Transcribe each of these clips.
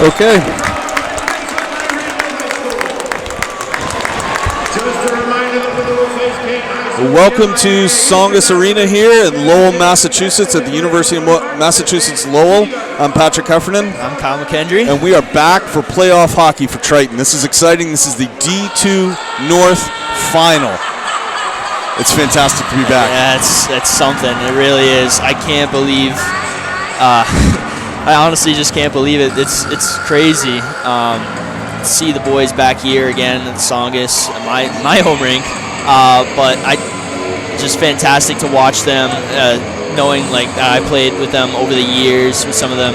Okay. Welcome to Songus Arena here in Lowell, Massachusetts at the University of Massachusetts Lowell. I'm Patrick Heffernan. I'm Kyle McKendry. And we are back for playoff hockey for Triton. This is exciting. This is the D2 North Final. It's fantastic to be back. Yeah, it's something. It really is. I can't believe. I honestly just can't believe it. It's crazy. To see the boys back here again at Songus, my home rink. But just fantastic to watch them, knowing like I played with them over the years with some of them,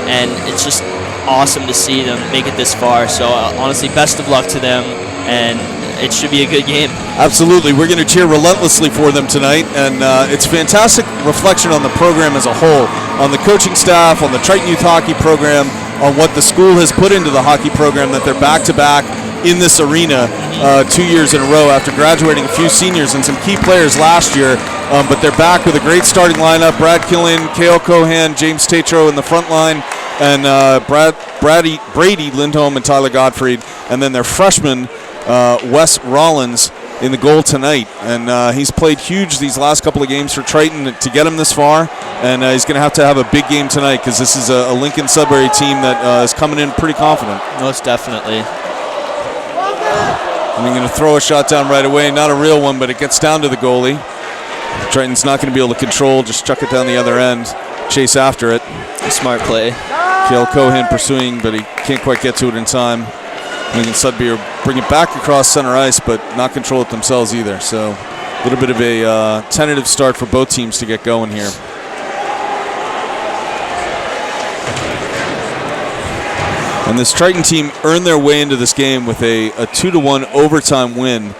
and it's just awesome to see them make it this far. So honestly, best of luck to them, and it should be a good game. Absolutely. We're going to cheer relentlessly for them tonight, and it's fantastic reflection on the program as a whole, on the coaching staff, on the Triton Youth Hockey program, on what the school has put into the hockey program, that they're back-to-back in this arena 2 years in a row after graduating a few seniors and some key players last year, but they're back with a great starting lineup. Brad Killian, Cale Cohan, James Tatro in the front line, and Brady Lindholm and Tyler Gottfried, and then their freshman Wes Rollins in the goal tonight, and he's played huge these last couple of games for Triton to get him this far, and he's going to have a big game tonight because this is a Lincoln Sudbury team that is coming in pretty confident. Most definitely. And they're going to throw a shot down right away. Not a real one, but it gets down to the goalie. Triton's not going to be able to control, just chuck it down the other end, chase after it. A smart play. Cale Cohan pursuing, but he can't quite get to it in time. Lincoln Sudbury bring it back across center ice, but not control it themselves either. So a little bit of a tentative start for both teams to get going here. And this Triton team earned their way into this game with a 2-1 overtime win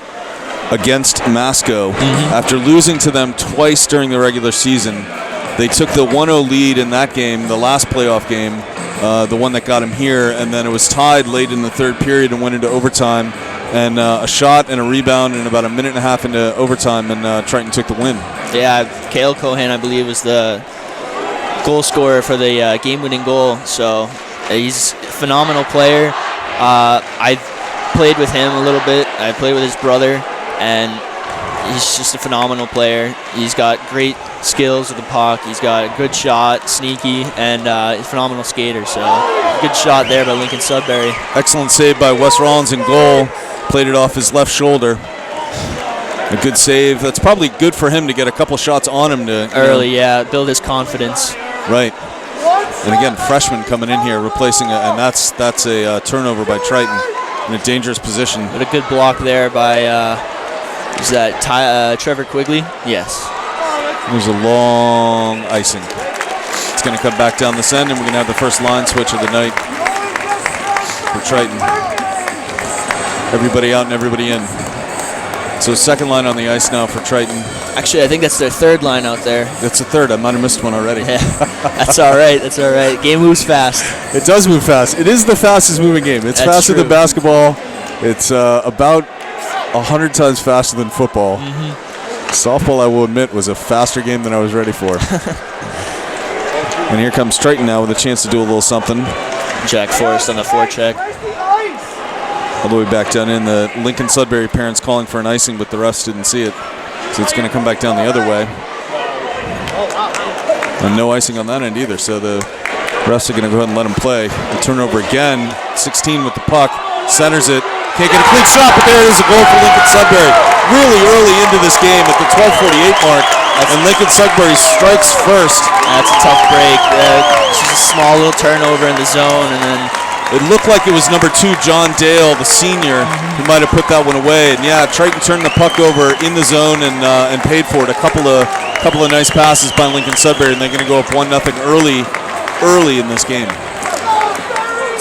against Masco. After losing to them twice during the regular season. They took the 1-0 lead in that game, the last playoff game, the one that got him here, and then it was tied late in the third period and went into overtime. And a shot and a rebound and about a minute and a half into overtime, and Triton took the win. Yeah, Cale Cohan, I believe, was the goal scorer for the game-winning goal, so he's a phenomenal player. I played with him a little bit. I played with his brother, and he's just a phenomenal player. He's got great skills with the puck. He's got a good shot, sneaky, and a phenomenal skater. So good shot there by Lincoln Sudbury. Excellent save by Wes Rollins in goal. Played it off his left shoulder. A good save. That's probably good for him to get a couple shots on him to early, build his confidence. Right. And again, freshman coming in here, replacing and that's a turnover by Triton in a dangerous position. But a good block there by, is that Trevor Quigley? Yes. There's a long icing. It's going to come back down this end, and we're going to have the first line switch of the night for Triton. Everybody out and everybody in. So second line on the ice now for Triton. Actually, I think that's their third line out there. That's the third. I might have missed one already. Yeah. That's all right. That's all right. Game moves fast. It does move fast. It is the fastest moving game. It's faster than basketball. It's about 100 times faster than football. Softball, I will admit, was a faster game than I was ready for. And here comes Triton now with a chance to do a little something. Jack Forrest on the forecheck. All the way back down in. The Lincoln Sudbury parents calling for an icing, but the refs didn't see it. So it's going to come back down the other way. And no icing on that end either, so the refs are going to go ahead and let him play. The turnover again. 16 with the puck. Centers it. Can't get a clean shot, but there is a goal for Lincoln Sudbury. Really early into this game at the 12:48 mark. And Lincoln Sudbury strikes first. That's a tough break. Just a small little turnover in the zone, and then it looked like it was number 2, John Dale, the senior, who might have put that one away. And yeah, Triton turned the puck over in the zone and paid for it. A couple of nice passes by Lincoln Sudbury, and they're going to go up 1-0 early in this game.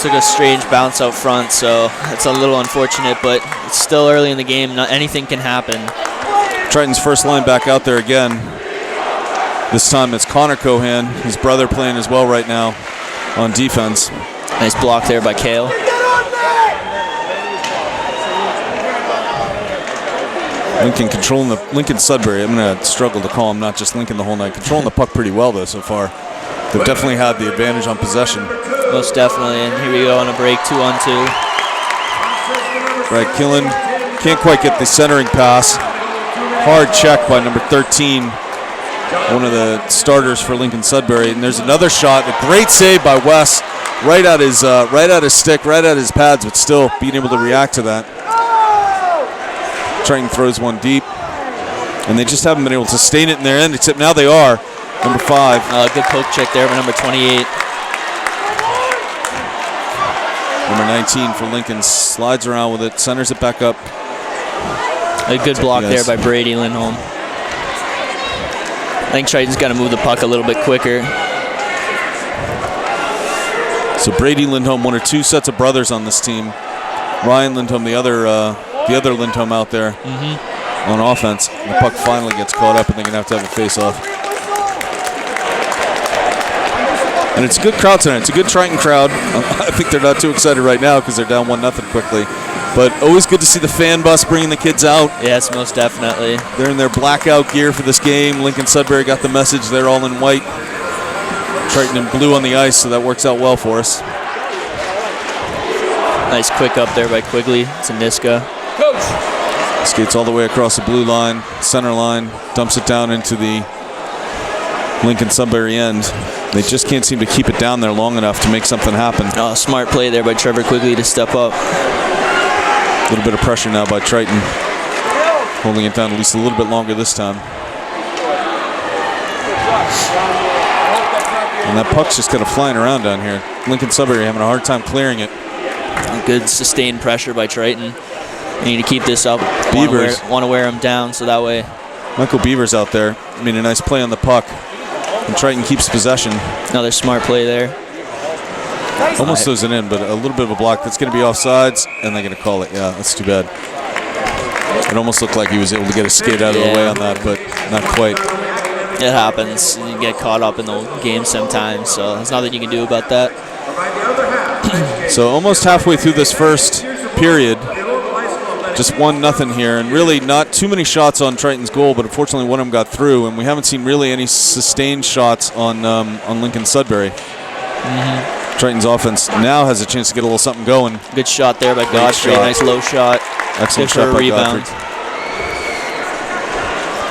Took a strange bounce out front, so it's a little unfortunate, but it's still early in the game. Anything can happen. Triton's first line back out there again. This time it's Connor Cohan, his brother, playing as well right now on defense. Nice block there by Cale. Lincoln Sudbury. I'm going to struggle to call him not just Lincoln the whole night. Controlling the puck pretty well though so far. They've definitely had the advantage on possession. Most definitely, and here we go on a break, 2-on-2. Right, Killen can't quite get the centering pass. Hard check by number 13, one of the starters for Lincoln Sudbury. And there's another shot, a great save by Wes, right at his stick, right at his pads, but still being able to react to that. Triton throws one deep, and they just haven't been able to sustain it in their end, except now they are. Number 5. Good poke check there by number 28. Number 19 for Lincoln slides around with it, centers it back up. A good block there by Brady Lindholm. I think Triton's got to move the puck a little bit quicker. So Brady Lindholm, one or two sets of brothers on this team. Ryan Lindholm, the other Lindholm out there on offense. The puck finally gets caught up, and they're going to have a face-off. And it's a good crowd tonight. It's a good Triton crowd. I think they're not too excited right now because they're down 1-0 quickly. But always good to see the fan bus bringing the kids out. Yes, most definitely. They're in their blackout gear for this game. Lincoln Sudbury got the message. They're all in white. Triton in blue on the ice, so that works out well for us. Nice quick up there by Quigley to Niska. Skates all the way across the blue line, center line, dumps it down into the Lincoln Sudbury end. They just can't seem to keep it down there long enough to make something happen. Oh, smart play there by Trevor Quigley to step up. A little bit of pressure now by Triton. Holding it down at least a little bit longer this time. And that puck's just kind of flying around down here. Lincoln Sudbury having a hard time clearing it. Good sustained pressure by Triton. They need to keep this up. Beavers. Want to wear him down so that way. Michael Beavers out there. I mean, a nice play on the puck. And Triton keeps possession. Another smart play there. Almost throws it in, but a little bit of a block. That's going to be offsides, and they're going to call it. Yeah, that's too bad. It almost looked like he was able to get a skate out of the way on that, but not quite. It happens. You get caught up in the game sometimes, so there's nothing you can do about that. So almost halfway through this first period, just 1-0 here, and really not too many shots on Triton's goal, but unfortunately one of them got through, and we haven't seen really any sustained shots on Lincoln Sudbury. Triton's offense now has a chance to get a little something going. Good shot there by Godfrey. Nice low shot. Excellent shot by rebound. Godfrey.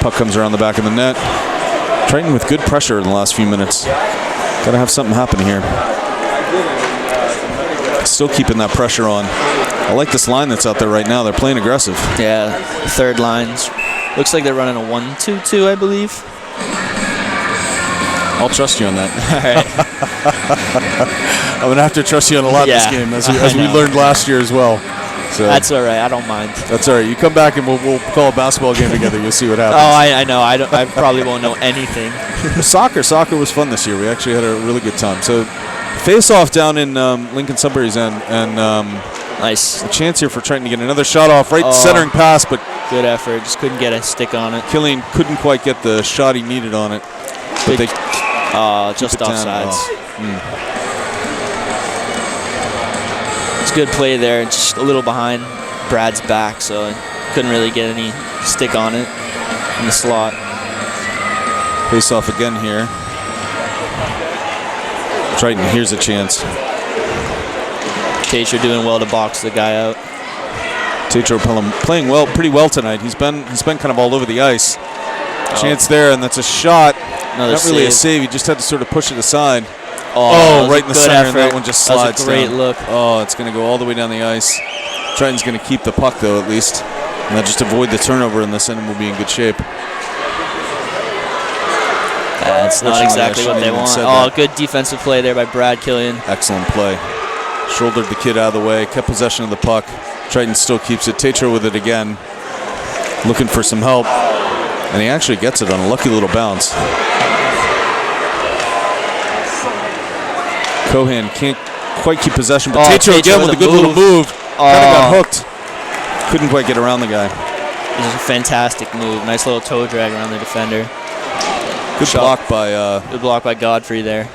Puck comes around the back of the net. Triton with good pressure in the last few minutes. Got to have something happen here. Still keeping that pressure on. I like this line that's out there right now. They're playing aggressive. Yeah, third lines. Looks like they're running a 1-2-2, I believe. I'll trust you on that. All right. I'm going to have to trust you on a lot this game, as we learned last year as well. So that's all right. I don't mind. That's all right. You come back and we'll call a basketball game together. You'll see what happens. Oh, I know. I probably won't know anything. Soccer was fun this year. We actually had a really good time. So face-off down in Lincoln Sudbury's end, and nice. A chance here for Triton to get another shot off. Right centering pass, but good effort. Just couldn't get a stick on it. Killian couldn't quite get the shot he needed on it. But they just offsides. It's a good play there. Just a little behind Brad's back, so couldn't really get any stick on it in the slot. Face off again here. Triton, here's a chance. Tatro doing well to box the guy out. Tatro playing well, pretty well tonight. He's been kind of all over the ice. Chance there, and that's a shot. Another Not really save. a save. He just had to sort of push it aside. Oh, right in the center, effort. and that one just slides down. That was a great down. look. Oh, it's going to go all the way down the ice. Triton's going to keep the puck, though, at least. And that just avoid the turnover in this end, and we'll be in good shape. That's not exactly what they want. Good defensive play there by Brad Killian. Excellent play. Shouldered the kid out of the way, kept possession of the puck. Triton still keeps it. Tatro with it again. Looking for some help. And he actually gets it on a lucky little bounce. Cohan can't quite keep possession, but Tatro again with a good little move. Kind of got hooked. Couldn't quite get around the guy. It was a fantastic move. Nice little toe drag around the defender. Good block by good block by Godfrey there.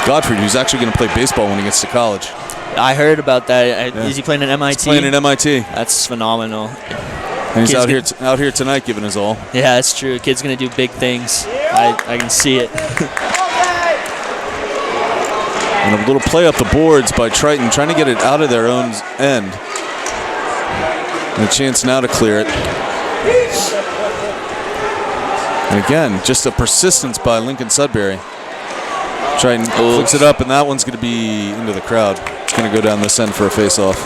Godfrey, who's actually going to play baseball when he gets to college. I heard about that. Is he playing at MIT? He's playing at MIT. That's phenomenal. And he's out here tonight giving his all. Yeah, that's true. Kid's going to do big things. I can see it. And a little play up the boards by Triton, trying to get it out of their own end. And a chance now to clear it. And again, just a persistence by Lincoln Sudbury. Triton flicks it up, and that one's going to be into the crowd. It's going to go down this end for a face-off.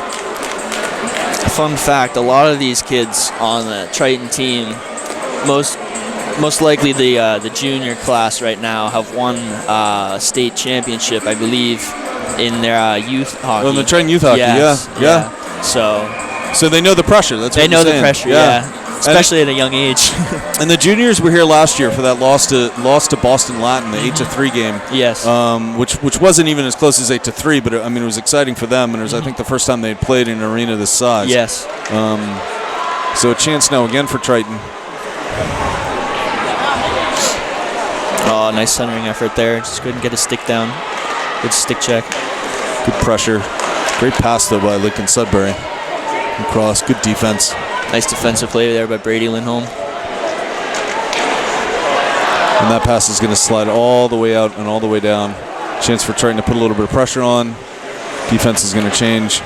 Fun fact, a lot of these kids on the Triton team, most likely the junior class right now, have won a state championship, I believe, in their youth hockey. Oh, in the Triton youth hockey, yes, yeah. So they know the pressure. That's what they know the saying. pressure, yeah. Especially at a young age. And the juniors were here last year for that loss to Boston Latin, the 8-3 game. Yes. Which wasn't even as close as 8-3, but I mean it was exciting for them, and it was I think the first time they'd played in an arena this size. Yes. So a chance now again for Triton. Oh, nice centering effort there. Just couldn't get a stick down. Good stick check. Good pressure. Great pass though by Lincoln Sudbury. Across. Good defense. Nice defensive play there by Brady Lindholm. And that pass is going to slide all the way out and all the way down. Chance for Triton to put a little bit of pressure on. Defense is going to change.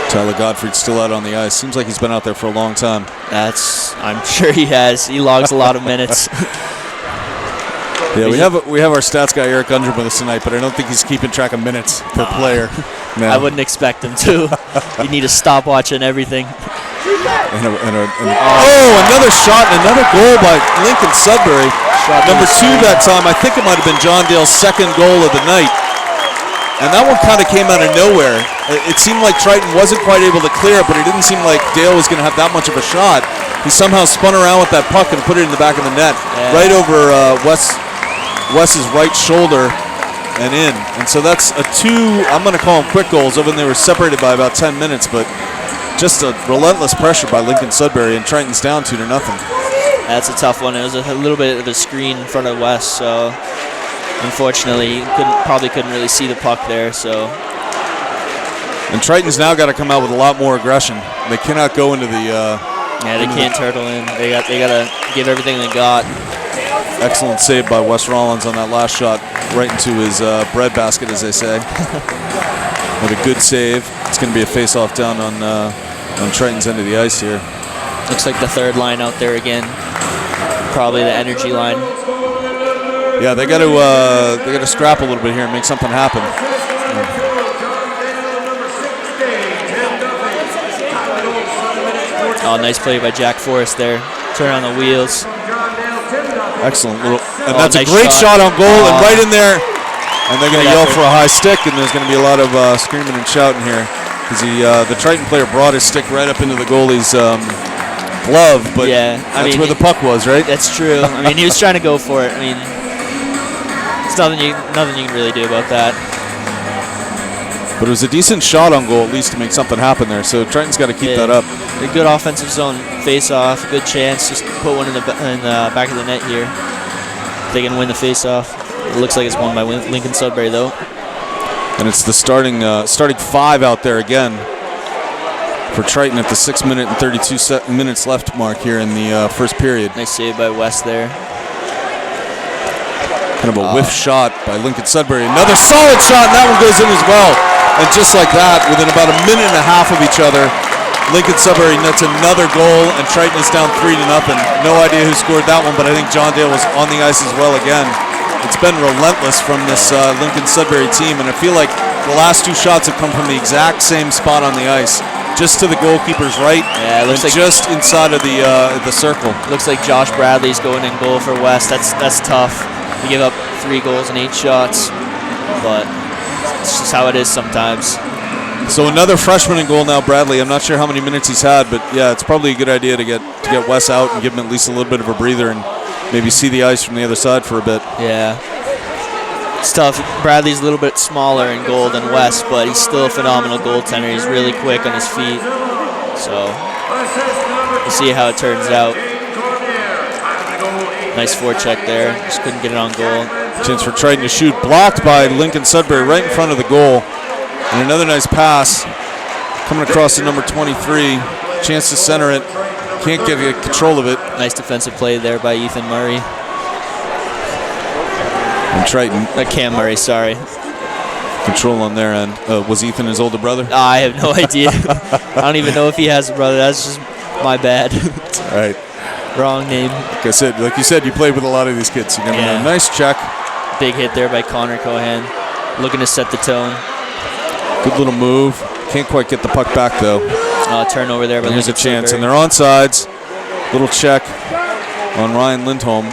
Tyler Godfrey's still out on the ice. Seems like he's been out there for a long time. I'm sure he has. He logs a lot of minutes. Yeah, we have our stats guy Eric Undrum with us tonight, but I don't think he's keeping track of minutes per player. No. I wouldn't expect him to. You need a stopwatch and everything. Another shot and another goal by Lincoln Sudbury. Number 2 that time. I think it might have been John Dale's second goal of the night. And that one kind of came out of nowhere. It seemed like Triton wasn't quite able to clear it, but it didn't seem like Dale was going to have that much of a shot. He somehow spun around with that puck and put it in the back of the net, right over Wes's right shoulder and in. And so that's a 2, I'm going to call them quick goals, over when they were separated by about 10 minutes, but just a relentless pressure by Lincoln Sudbury, and Triton's down 2-0. That's a tough one. It was a little bit of a screen in front of Wes, so unfortunately probably couldn't really see the puck there. So. And Triton's now got to come out with a lot more aggression. They cannot go into the... they can't turtle in. They got to give everything they got. Excellent save by Wes Rollins on that last shot, right into his bread basket, as they say. With a good save. It's going to be a face-off down on Triton's end of the ice here. Looks like the third line out there again. Probably the energy line. Yeah, they got to scrap a little bit here and make something happen. Oh, nice play by Jack Forrest there. Turn on the wheels. Excellent. And that's nice a great shot on goal and right in there. And they're going to yell for a high stick, and there's going to be a lot of screaming and shouting here. Because the Triton player brought his stick right up into the goalie's glove, but that's where the puck was, right? That's true. I mean, he was trying to go for it. I mean, there's nothing you can really do about that. But it was a decent shot on goal, at least, to make something happen there. So Triton's got to keep that up. A good offensive zone face-off, good chance. Just put one in the back of the net here. They can win the face-off. It looks like it's won by Lincoln Sudbury, though. And it's the starting 5 out there again for Triton at the 6-minute and 32 minutes left mark here in the first period. Nice save by West there. Kind of a whiff shot by Lincoln Sudbury. Another solid shot, and that one goes in as well. And just like that, within about a minute and a half of each other, Lincoln Sudbury nets another goal, and Triton is down 3-0. No idea who scored that one, but I think John Dale was on the ice as well again. It's been relentless from this Lincoln Sudbury team, and I feel like the last 2 shots have come from the exact same spot on the ice, just to the goalkeeper's right, it looks like just inside of the circle. Looks like Josh Bradley's going in goal for West. That's tough. We give up 3 goals and 8 shots, but it's just how it is sometimes. So another freshman in goal now, Bradley. I'm not sure how many minutes he's had, but yeah, it's probably a good idea to get Wes out and give him at least a little bit of a breather and maybe see the ice from the other side for a bit. Yeah. It's tough. Bradley's a little bit smaller in goal than Wes, but he's still a phenomenal goaltender. He's really quick on his feet. So we'll see how it turns out. Nice forecheck there. Just couldn't get it on goal. Chance for Triton to shoot. Blocked by Lincoln Sudbury right in front of the goal. And another nice pass coming across to number 23. Chance to center it. Can't get control of it. Nice defensive play there by Ethan Murray. And Triton. Cam Murray, sorry. Control on their end. Was Ethan his older brother? I have no idea. I don't even know if he has a brother. That's just my bad. All right. Wrong name. Like you said, you played with a lot of these kids. You never know. Nice check. Big hit there by Connor Cohan. Looking to set the tone. Good little move. Can't quite get the puck back, though. Turnover there. But there's a chance, and they're on sides. Little check on Ryan Lindholm.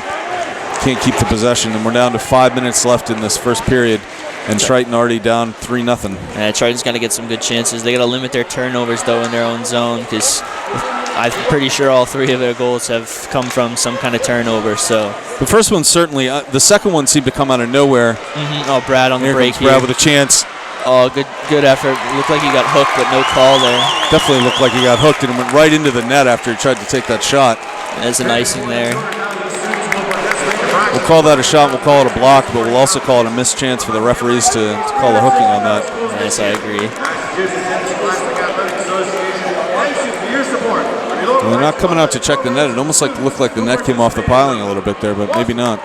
Can't keep the possession, and we're down to 5 minutes left in this first period, and Triton already down 3-0. Yeah, Triton's got to get some good chances. They got to limit their turnovers, though, in their own zone, because I'm pretty sure all 3 of their goals have come from some kind of turnover. So the first one certainly. The second one seemed to come out of nowhere. Oh, Brad on the break here. Brad with a chance. Oh, good effort. Looked like he got hooked, but no call there. Definitely looked like he got hooked and went right into the net after he tried to take that shot. There's an icing there. We'll call that a shot. We'll call it a block, but we'll also call it a missed chance for the referees to call a hooking on that. Yes, I agree. Well, they're not coming out to check the net. It almost looked like the net came off the piling a little bit there, but maybe not.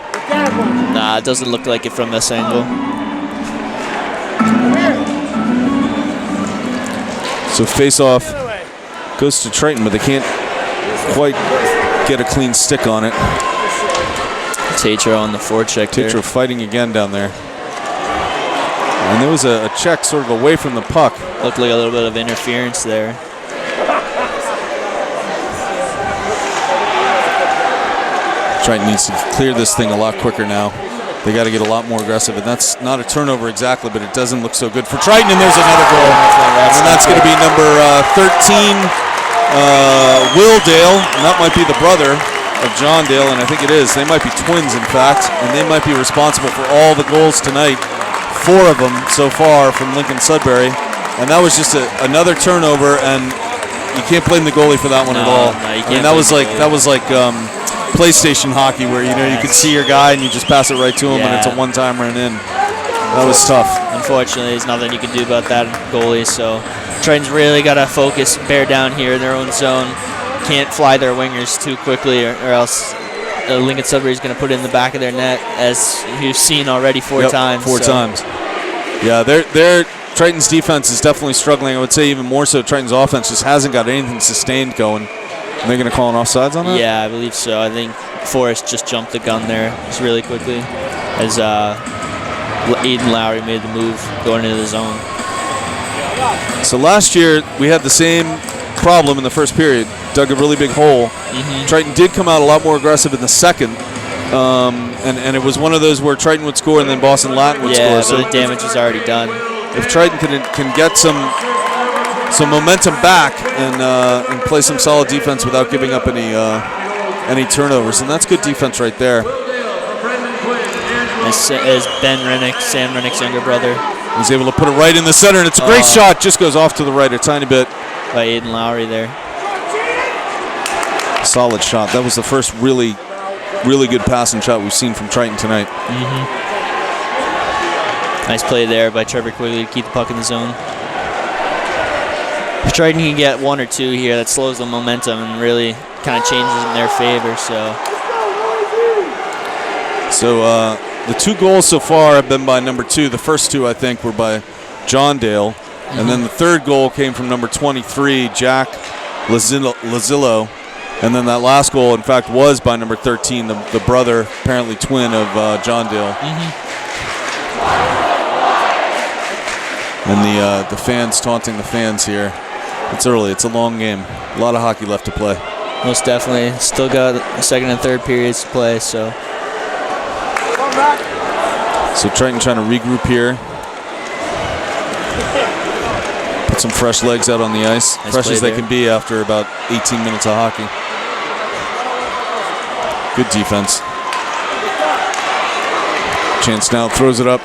Nah, it doesn't look like it from this angle. So face-off goes to Triton, but they can't quite get a clean stick on it. Tatro on the forecheck there. Tatro fighting again down there. And there was a check sort of away from the puck. Looked like a little bit of interference there. Triton needs to clear this thing a lot quicker now. They got to get a lot more aggressive, and that's not a turnover exactly, but it doesn't look so good for Triton, and there's another goal. And that's going to be number 13, Will Dale, and that might be the brother of John Dale, and I think it is. They might be twins, in fact, and they might be responsible for all the goals tonight. 4 of them so far from Lincoln Sudbury, and that was just another turnover, and you can't blame the goalie for that one at all. No, you I mean, can't that was like PlayStation hockey where you could see your guy and you just pass it right to him and it's a one-timer and in. That was tough. Unfortunately, there's nothing you can do about that goalie. So Triton's really got to focus, bear down here in their own zone. Can't fly their wingers too quickly, or else Lincoln Sudbury is going to put it in the back of their net, as you've seen already 4 times. 4 times. Yeah, their Triton's defense is definitely struggling. I would say even more so. Triton's offense just hasn't got anything sustained going. Are they going to call an offsides on that? Yeah, I believe so. I think Forrest just jumped the gun there just really quickly as Aiden Lowry made the move going into the zone. So last year we had the same problem in the first period. Dug a really big hole. Triton did come out a lot more aggressive in the second. And it was one of those where Triton would score and then Boston Latin would score. Yeah, so the damage is already done. If Triton can get some momentum back and play some solid defense without giving up any turnovers, and that's good defense right there. As Ben Rennick, Sam Rennick's younger brother. He's able to put it right in the center, and it's a great shot. Just goes off to the right a tiny bit. By Aiden Lowry there. Solid shot. That was the first really good passing shot we've seen from Triton tonight. Nice play there by Trevor Quigley to keep the puck in the zone. If Triton can get 1 or 2 here, that slows the momentum and really kind of changes in their favor. So the 2 goals so far have been by number 2. The first 2, I think, were by John Dale. And then the third goal came from number 23, Jack Lazillo. And then that last goal, in fact, was by number 13, the brother, apparently twin of John Dale. And the fans taunting the fans here. It's early. It's a long game. A lot of hockey left to play. Most definitely. Still got the second and third periods to play. So Triton trying to regroup here. Put some fresh legs out on the ice. Nice fresh as they there. can be after about 18 minutes of hockey. Good defense. Chance now throws it up.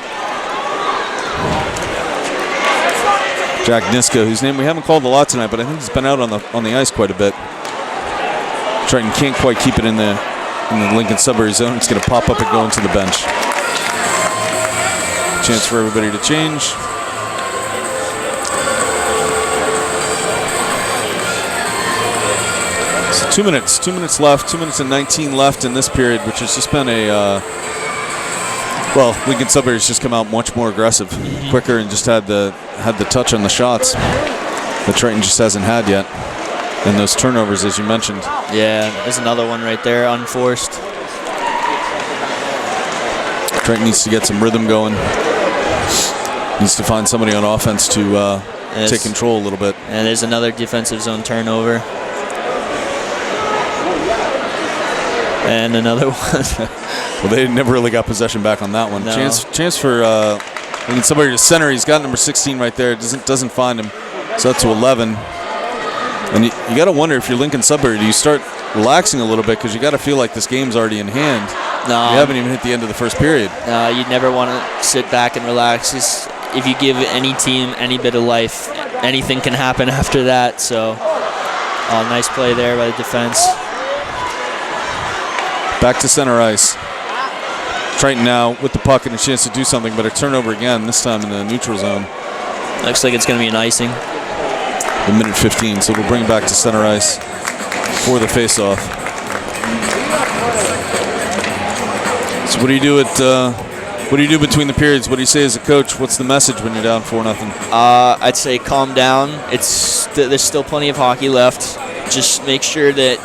Jack Niska, whose name we haven't called a lot tonight, but I think he's been out on the ice quite a bit. Triton can't quite keep it in the Lincoln Sudbury zone. It's going to pop up and go into the bench. Chance for everybody to change. So 2 minutes left, 2 minutes and 19 left in this period, which has just been a, Lincoln Sudbury's just come out much more aggressive, quicker, and just had the touch on the shots that Triton just hasn't had yet. And those turnovers, as you mentioned. Yeah, there's another one right there, unforced. Triton needs to get some rhythm going. Needs to find somebody on offense to take control a little bit. And there's another defensive zone turnover. And another one. Well, they never really got possession back on that one. No. Chance for somebody to center. He's got number 16 right there. Doesn't find him. So that's to 11. And you got to wonder if you're Lincoln Sudbury, do you start relaxing a little bit because you got to feel like this game's already in hand. No. You haven't even hit the end of the first period. You'd never want to sit back and relax. If you give any team any bit of life, anything can happen after that. So, nice play there by the defense. Back to center ice. Triton now with the puck and a chance to do something, but a turnover again, this time in the neutral zone. Looks like it's going to be an icing. The minute 15, so we'll bring it back to center ice for the faceoff. So what do you do between the periods? What do you say as a coach? What's the message when you're down 4-0? I'd say calm down. There's still plenty of hockey left. Just make sure that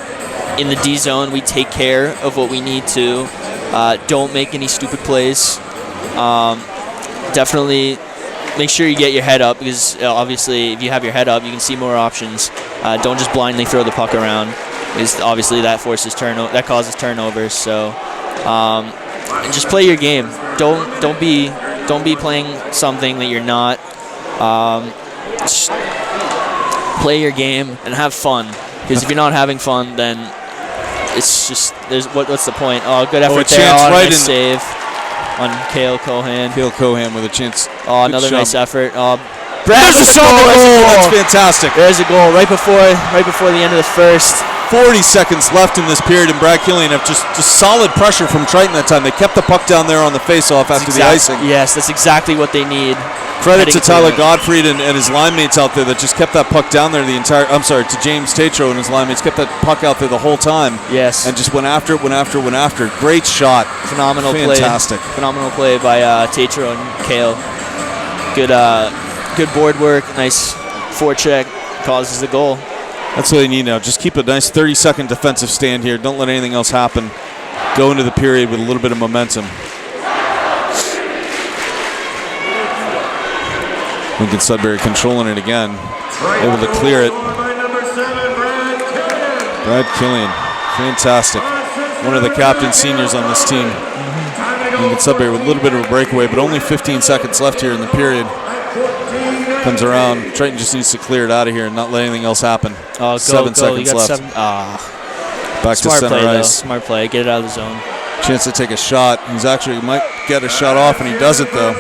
in the D zone we take care of what we need to. Don't make any stupid plays. Definitely make sure you get your head up, because obviously if you have your head up, you can see more options. Don't just blindly throw the puck around, because obviously that causes turnovers. So and just play your game. Don't be playing something that you're not. Just play your game and have fun, because if you're not having fun, then it's just what's the point? Oh, good effort there. Right, nice save on Cale Cohan. Cale Cohan with a chance. Oh, another nice effort. There's a shot! Oh, that's fantastic. There's a goal right before the end of the first. 40 seconds left in this period, and Brad Killian have just solid pressure from Triton that time. They kept the puck down there on the face-off after the icing. Yes, that's exactly what they need. Credit to Tyler Gottfried and his line mates out there that just kept that puck down there to James Tatro and his line mates, kept that puck out there the whole time. Yes. And just went after it. Great shot. Phenomenal play. Fantastic. Phenomenal play by Tatro and Cale. Good board work. Nice forecheck. Causes the goal. That's what they need now. Just keep a nice 30-second defensive stand here. Don't let anything else happen. Go into the period with a little bit of momentum. Lincoln Sudbury controlling it again. Able to clear it. Brad Killian. Fantastic. One of the captain seniors on this team. Lincoln Sudbury with a little bit of a breakaway, but only 15 seconds left here in the period. Comes around. Triton just needs to clear it out of here and not let anything else happen. 7 seconds left. Back to center ice. Smart play. Get it out of the zone. Chance to take a shot. Might get a shot off, and he doesn't though.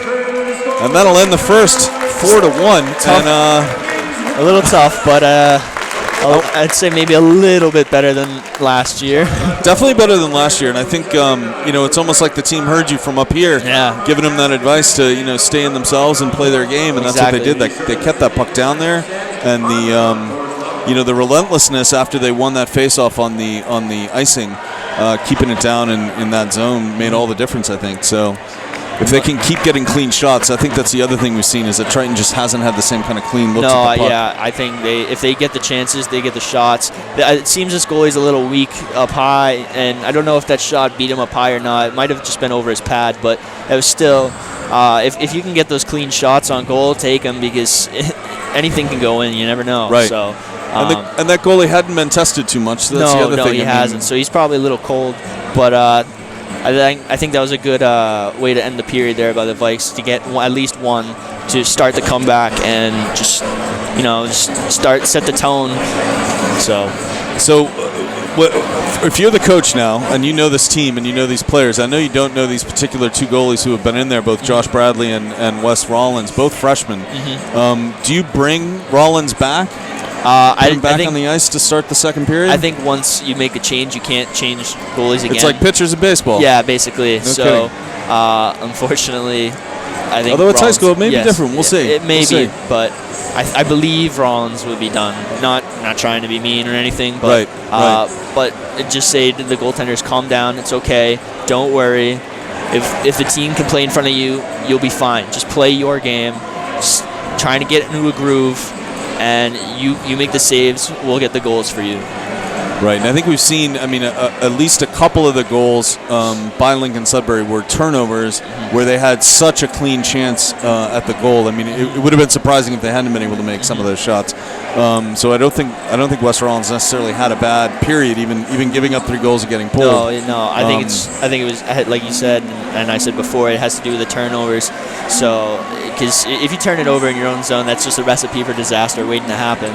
And that'll end the first 4-1. Tough. And a little tough, but I'd say maybe a little bit better than last year. Definitely better than last year, and I think it's almost like the team heard you from up here, giving them that advice to stay in themselves and play their game, and that's what they did. They kept that puck down there, and the relentlessness after they won that faceoff on the icing, keeping it down in that zone made all the difference, I think. So if they can keep getting clean shots, I think that's the other thing we've seen is that Triton just hasn't had the same kind of clean looks at the puck. Yeah, I think if they get the chances, they get the shots. It seems this goalie's a little weak up high, and I don't know if that shot beat him up high or not. It might have just been over his pad, but it was still, if you can get those clean shots on goal, take them, because anything can go in. You never know. Right. So, and that goalie hadn't been tested too much. So that's the other thing. He hasn't. So he's probably a little cold, but I think that was a good way to end the period there by the Vikes, to get at least one to start the comeback and just set the tone. So if you're the coach now and you know this team and you know these players, I know you don't know these particular two goalies who have been in there, both Josh Bradley and Wes Rollins, both freshmen. Do you bring Rollins back? I think on the ice to start the second period? I think once you make a change, you can't change goalies again. It's like pitchers in baseball. Yeah, basically. No kidding. Unfortunately, I think although it's Rollins, high school, it may be different. We'll see. It may be, but I believe Rollins would be done. Not not trying to be mean or anything, but but just say to the goaltenders, calm down. It's okay. Don't worry. If the team can play in front of you, you'll be fine. Just play your game. Just trying to get into a groove, and you make the saves. We'll get the goals for you. Right, and I think we've seen, at least a couple of the goals by Lincoln Sudbury were turnovers where they had such a clean chance at the goal. It would have been surprising if they hadn't been able to make some of those shots. So I don't think West Rollins necessarily had a bad period, even giving up 3 goals and getting pulled. No. I think it was like you said, and I said before, it has to do with the turnovers. So, because if you turn it over in your own zone, that's just a recipe for disaster waiting to happen.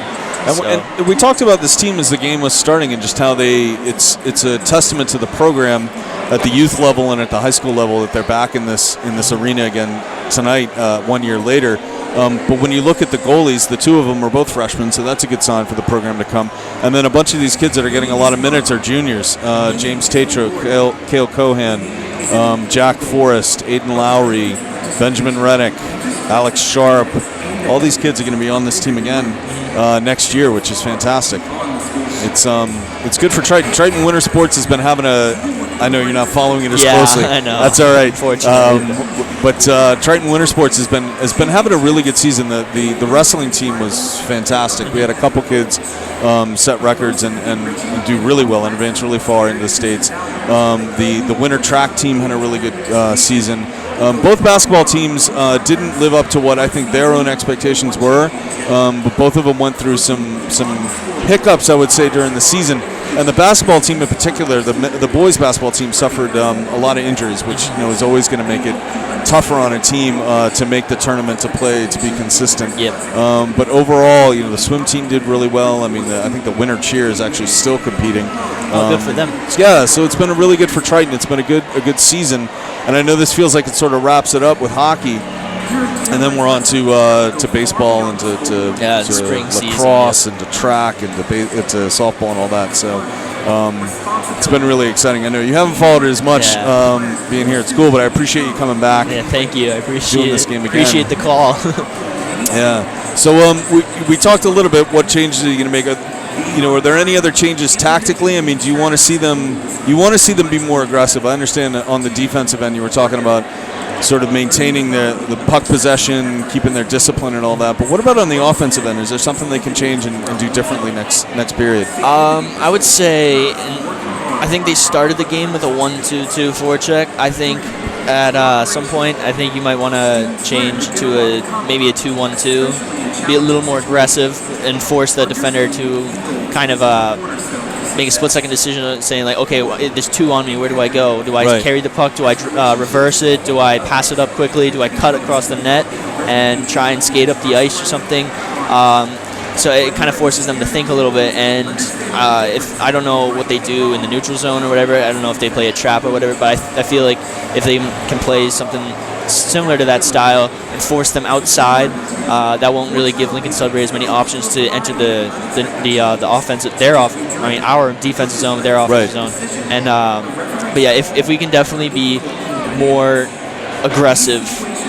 And we talked about this team as the game was starting, and just how it's a testament to the program at the youth level and at the high school level that they're back in this arena again tonight, 1 year later. But when you look at the goalies, the 2 of them are both freshmen, so that's a good sign for the program to come. And then a bunch of these kids that are getting a lot of minutes are juniors. James Tatro, Cale Cohan, Jack Forrest, Aiden Lowry, Benjamin Reddick, Alex Sharp. All these kids are going to be on this team again next year, which is fantastic. It's good for Triton. Triton Winter Sports has been having I know you're not following it as closely. I know. That's all right. Unfortunately. But Triton Winter Sports has been having a really good season. The wrestling team was fantastic. We had a couple kids set records and do really well and advance really far into the states. The winter track team had a really good season. Both basketball teams didn't live up to what I think their own expectations were, but both of them went through some hiccups, I would say, during the season. And the basketball team in particular, the boys basketball team, suffered a lot of injuries, which is always going to make it tougher on a team to make the tournament, to play, to be consistent. Yep. But overall, the swim team did really well. I think the winter cheer is actually still competing. Good for them. Yeah, so it's been really good for Triton. It's been a good season, and I know this feels like it sort of wraps it up with hockey, and then we're on to baseball and to spring lacrosse season, and to track and to softball and all that. So it's been really exciting. I know you haven't followed it as much being here at school, but I appreciate you coming back. Yeah, thank you. I appreciate doing this game again. Appreciate the call. Yeah. So we talked a little bit. What changes are you going to make? Are there any other changes tactically? Do you want to see them? You want to see them be more aggressive. I understand that on the defensive end, you were talking about sort of maintaining the puck possession, keeping their discipline and all that. But what about on the offensive end? Is there something they can change and do differently next period? I would say, I think they started the game with a 1-2-2 forecheck. I think at some point, I think you might want to change to maybe a 2-1-2, be a little more aggressive and force the defender to kind of make a split-second decision, saying like, okay, there's 2 on me. Where do I go? Do I carry the puck? Do I reverse it? Do I pass it up quickly? Do I cut across the net and try and skate up the ice or something? So it kind of forces them to think a little bit. And if I don't know what they do in the neutral zone or whatever, I don't know if they play a trap or whatever, but I feel like if they can play something similar to that style and force them outside, that won't really give Lincoln Sudbury as many options to enter the offensive, our defensive zone, their offensive zone. And but yeah, if we can definitely be more aggressive,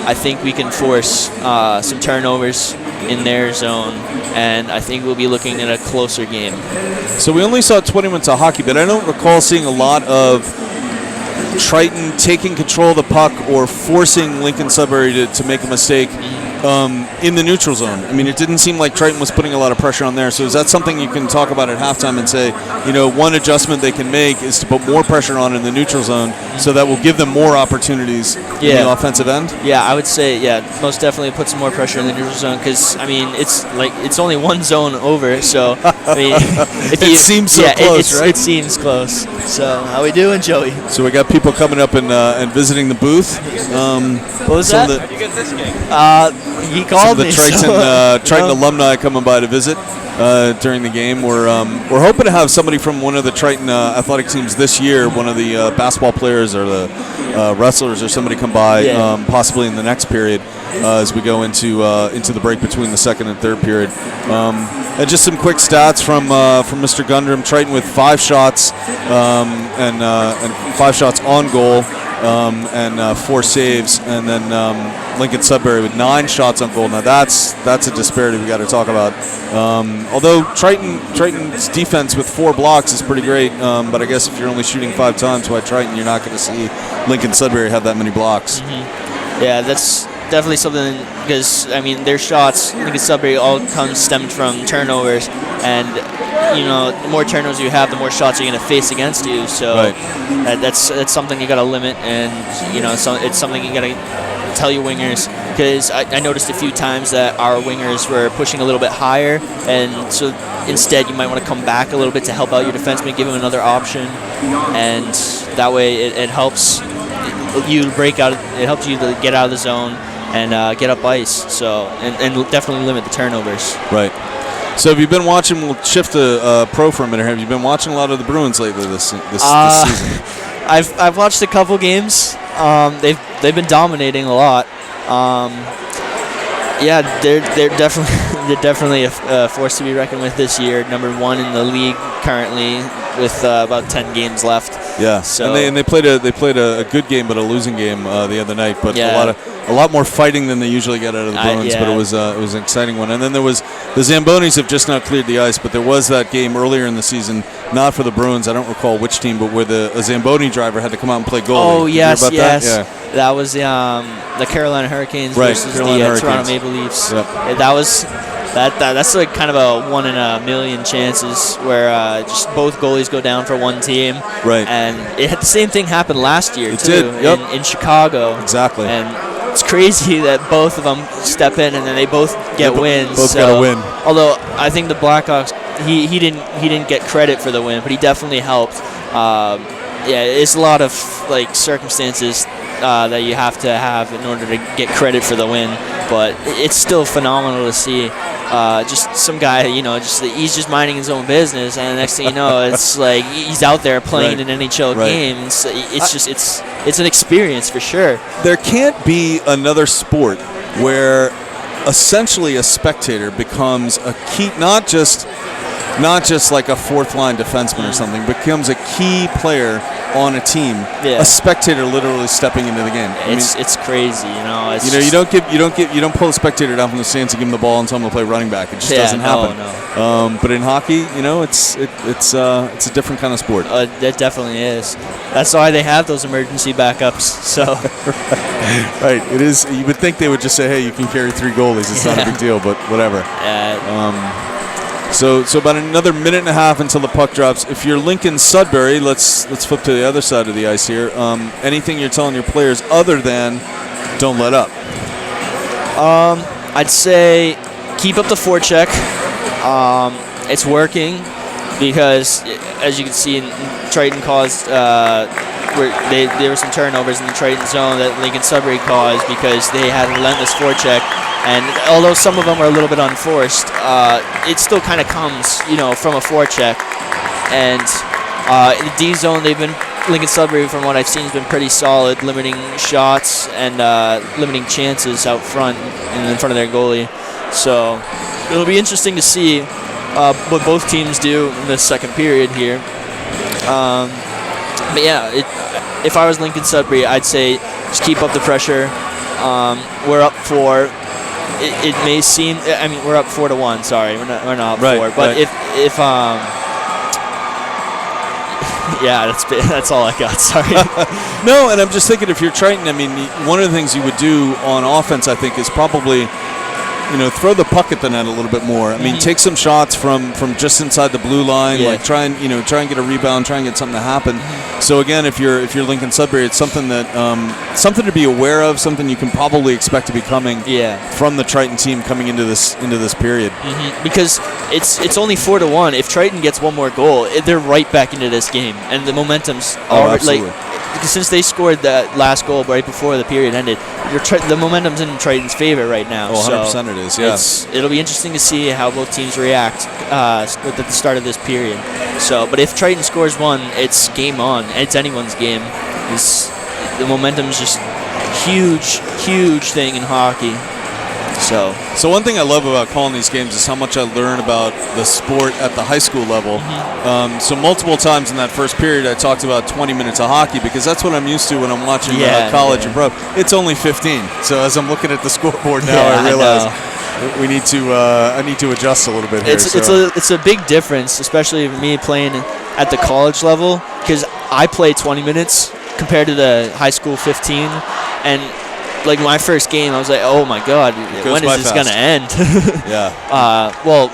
I think we can force some turnovers in their zone, and I think we'll be looking at a closer game. So we only saw 20 minutes of hockey, but I don't recall seeing a lot of Triton taking control of the puck or forcing Lincoln Sudbury to make a mistake in the neutral zone. It didn't seem like Triton was putting a lot of pressure on there. So is that something you can talk about at halftime and say, one adjustment they can make is to put more pressure on in the neutral zone so that will give them more opportunities in the offensive end? Yeah, I would say, most definitely put some more pressure in the neutral zone because, it's only one zone over. So, it seems so close, right? It seems close. So, how we doing, Joey? So we got people coming up and visiting the booth. What was that? How'd you get this game? He called me. Some of the Triton alumni coming by to visit during the game. We're hoping to have somebody from one of the Triton athletic teams this year, one of the basketball players or the wrestlers or somebody come by, possibly in the next period as we go into the break between the second and third period. And just some quick stats from Mr. Gundram. Triton with 5 shots and 5 shots on goal. and 4 saves, and then Lincoln Sudbury with 9 shots on goal. Now that's a disparity we got to talk about. Although Triton's defense with 4 blocks is pretty great, but I guess if you're only shooting 5 times by Triton, you're not going to see Lincoln Sudbury have that many blocks. Yeah, that's definitely something, because I mean their shots, Lincoln Sudbury, all stemmed from turnovers, and the more turnovers you have, the more shots you're going to face against you. So that's something you got to limit, and it's something you got to tell your wingers, because I noticed a few times that our wingers were pushing a little bit higher, and so instead you might want to come back a little bit to help out your defenseman, give him another option, and that way it helps you break out. It helps you to get out of the zone and get up ice. So and definitely limit the turnovers. Right. So have you been watching? We'll shift to pro for a minute. Have you been watching a lot of the Bruins lately this season? I've watched a couple games. They've been dominating a lot. Yeah, they're definitely a force to be reckoned with this year. Number 1 in the league currently, with about 10 games left. Yeah. So and they played a good game, but a losing game the other night. But a lot more fighting than they usually get out of the Bruins. But it was an exciting one. And then there was the Zambonis have just now cleared the ice, but there was that game earlier in the season, not for the Bruins. I don't recall which team, but where a Zamboni driver had to come out and play goalie. Oh yes. That was the Carolina Hurricanes versus the Toronto Maple Leafs. Yep. That's like kind of a 1 in a million chances where just both goalies go down for one team. Right. And the same thing happened last year too. In Chicago. Exactly. And it's crazy that both of them step in and then they both get wins. Both got a win. Although I think the Blackhawks, he didn't get credit for the win, but he definitely helped. It's a lot of circumstances that you have to have in order to get credit for the win, but it's still phenomenal to see. Just some guy, he's just minding his own business, and the next thing you know, it's like he's out there playing an NHL game. It's an experience for sure. There can't be another sport where essentially a spectator becomes a key, not just like a 4th line defenseman or something, becomes a key player on a team. Yeah. A spectator literally stepping into the game. It's crazy, you don't pull a spectator down from the stands and give him the ball and tell him to play running back. It just doesn't happen. No. But in hockey, it's a different kind of sport. It definitely is. That's why they have those emergency backups. So. Right. It is. You would think they would just say, "Hey, you can carry 3 goalies. It's not a big deal." But whatever. So about another minute and a half until the puck drops. If you're Lincoln Sudbury, let's flip to the other side of the ice here. Anything you're telling your players other than don't let up? I'd say keep up the forecheck. It's working because, as you can see, Triton caused there were some turnovers in the Triton zone that Lincoln Sudbury caused because they had a relentless forecheck. And although some of them are a little bit unforced, it still kind of comes, from a forecheck. And in the D zone, Lincoln Sudbury, from what I've seen, has been pretty solid, limiting shots and limiting chances out front and in front of their goalie. So it'll be interesting to see what both teams do in the second period here. But yeah, if I was Lincoln Sudbury, I'd say just keep up the pressure. We're up 4. It may seem. I mean, we're up 4-1. Sorry, we're not up 4. But if yeah, that's all I got. Sorry. No, and I'm just thinking if you're Triton, I mean, one of the things you would do on offense, I think, is probably throw the puck at the net a little bit more. I mean, take some shots from just inside the blue line. Like try and get a rebound, try and get something to happen. So again, if you're Lincoln Sudbury, it's something that something to be aware of, something you can probably expect to be coming from the Triton team coming into this period. Because it's only 4-1. If Triton gets one more goal, they're right back into this game, and the momentum's absolutely. Since they scored that last goal right before the period ended, the momentum's in Triton's favor right now. 100% it is, yeah. It'll be interesting to see how both teams react at the start of this period. But if Triton scores one, it's game on. It's anyone's game. The momentum's just huge thing in hockey. So one thing I love about calling these games is how much I learn about the sport at the high school level. So multiple times in that first period, I talked about 20 minutes of hockey because that's what I'm used to when I'm watching college and pro. It's only 15. So as I'm looking at the scoreboard now, I realize I need to adjust a little bit here. It's a big difference, especially for me playing at the college level, because I play 20 minutes compared to the high school 15, and like my first game, I was like, oh my god, when is this gonna end? Well,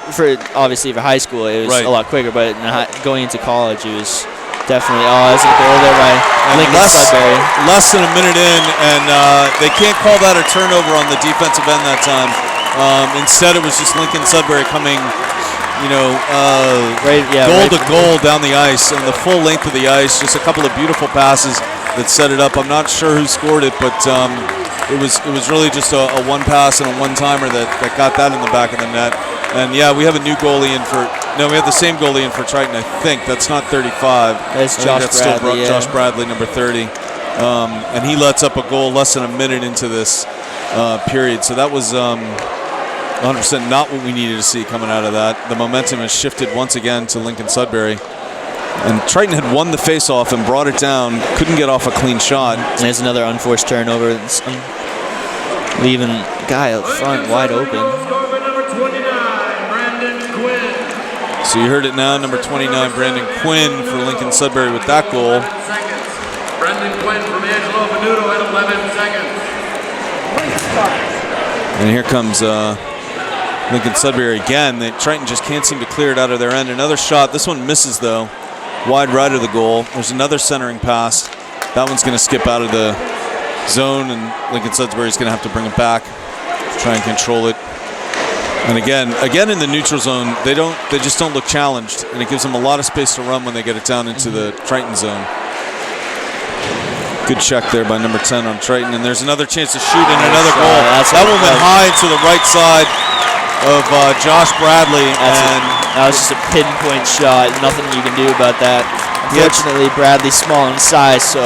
obviously for high school it was a lot quicker, but going into college it was definitely there's a goal there by Lincoln Sudbury. Less than a minute in, and they can't call that a turnover on the defensive end that time. Instead, it was just Lincoln Sudbury coming, goal to goal down the ice, and the full length of the ice. Just a couple of beautiful passes that set it up. I'm not sure who scored it, but it was really just a one pass and a one timer that got that in the back of the net. And we have a new goalie in for. No, we have the same goalie in for Triton. I think that's not 35. That's Josh Bradley. Josh Bradley, number 30, and he lets up a goal less than a minute into this period. So that was 100% not what we needed to see coming out of that. The momentum has shifted once again to Lincoln Sudbury. And Triton had won the face-off and brought it down. Couldn't get off a clean shot. And there's another unforced turnover. Leaving guy up front wide open. So you heard it now, number 29, Brandon Quinn for Lincoln Sudbury with that goal. Brandon Quinn from Angelo Venuto at 11 seconds. And here comes Lincoln Sudbury again. Triton just can't seem to clear it out of their end. Another shot. This one misses, though. Wide right of the goal. There's another centering pass. That one's going to skip out of the zone, and Lincoln Sudbury's going to have to bring it back, try and control it. And again in the neutral zone, they just don't look challenged, and it gives them a lot of space to run when they get it down into the Triton zone. Good check there by number 10 on Triton, and there's another chance to shoot and another goal. That one went high to the right side of Josh Bradley, that was just a pinpoint shot. Nothing you can do about that. Unfortunately, Bradley's small in size, so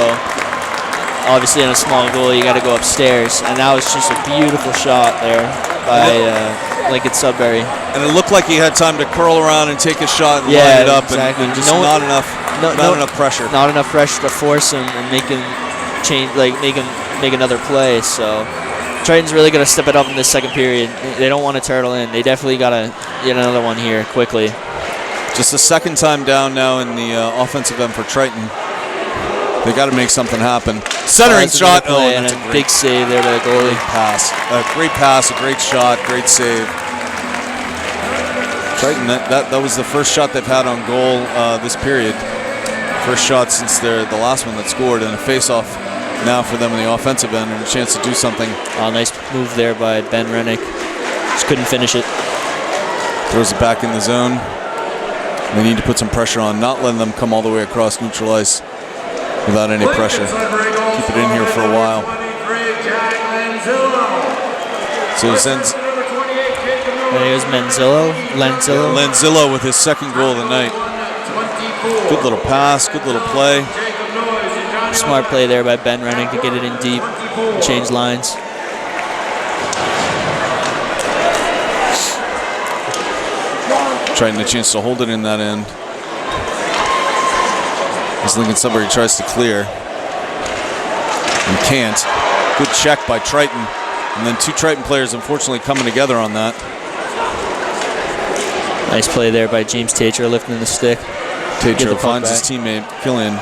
obviously in a small goal you got to go upstairs, and that was just a beautiful shot there by Lincoln Sudbury. And it looked like he had time to curl around and take a shot and line it up, exactly. and just not enough pressure. Not enough pressure to force him and make him change, make another play. So Triton's really got to step it up in this second period. They don't want to turtle in. They definitely got to get another one here quickly. Just the second time down now in the offensive end for Triton. They got to make something happen. Centering shot. And a big save there by the goalie. Great pass, a great shot, great save. Triton, that was the first shot they've had on goal this period. First shot since the last one that scored, and a face-off now for them in the offensive end, and a chance to do something. Nice move there by Ben Rennick. Just couldn't finish it. Throws it back in the zone. They need to put some pressure on, not letting them come all the way across neutral ice without any pressure. Keep it in here for a while. So There's Lenzillo with his second goal of the night. Good little pass, good little play. Smart play there by Ben Rennick to get it in deep, change lines. Trying a chance to hold it in that end. As Lincoln Sudbury tries to clear. And can't. Good check by Triton. And then two Triton players unfortunately coming together on that. Nice play there by James Tatro lifting the stick. Tatro finds his teammate, Killian.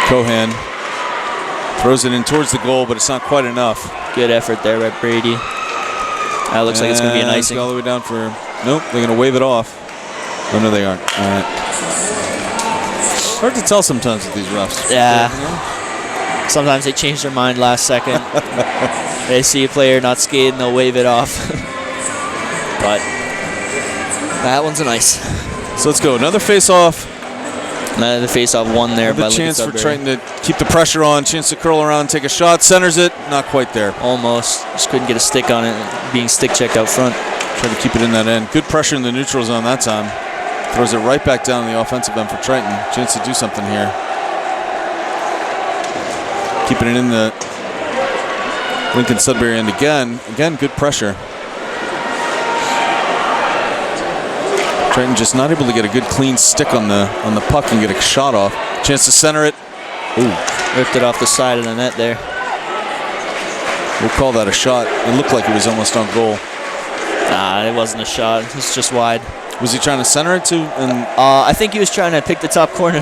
Cohan throws it in towards the goal, but it's not quite enough. Good effort there by Brady. That looks like it's going to be an icing. All the way down for... Nope, they're going to wave it off. Oh, no, they aren't. All right. Hard to tell sometimes with these refs. Yeah. Sometimes they change their mind last second. They see a player not skating, they'll wave it off. But that one's an ice. So let's go. Another face-off. Another face-off one there by chance for Triton to keep the pressure on. Chance to curl around, take a shot. Centers it. Not quite there. Almost. Just couldn't get a stick on it. Being stick-checked out front. Trying to keep it in that end. Good pressure in the neutral zone that time. Throws it right back down in the offensive end for Triton. Chance to do something here. Keeping it in the Lincoln Sudbury end again. Again, good pressure. Triton just not able to get a good clean stick on the puck and get a shot off. Chance to center it. Ooh. Ripped it off the side of the net there. We'll call that a shot. It looked like it was almost on goal. Nah, it wasn't a shot. It's just wide. Was he trying to center it to? And I think he was trying to pick the top corner.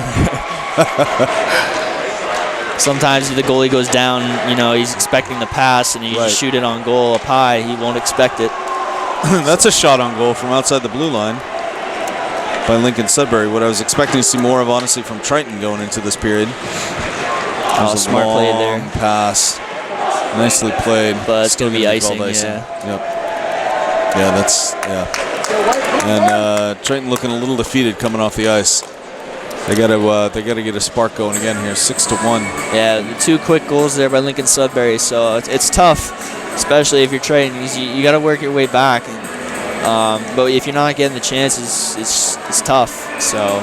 Sometimes the goalie goes down, you know, he's expecting the pass, and you just shoot it on goal up high. He won't expect it. That's a shot on goal from outside the blue line by Lincoln Sudbury. What I was expecting to see more of, honestly, from Triton going into this period. Oh, smart play there. Pass. Nicely played. But it's going to be icing, yeah. Yep. Yeah, that's, yeah. And Triton looking a little defeated coming off the ice. They got to get a spark going again here. 6-1. Yeah, the 2 quick goals there by Lincoln Sudbury. So it's tough, especially if you're Triton. You got to work your way back. But if you're not getting the chances, it's tough. So.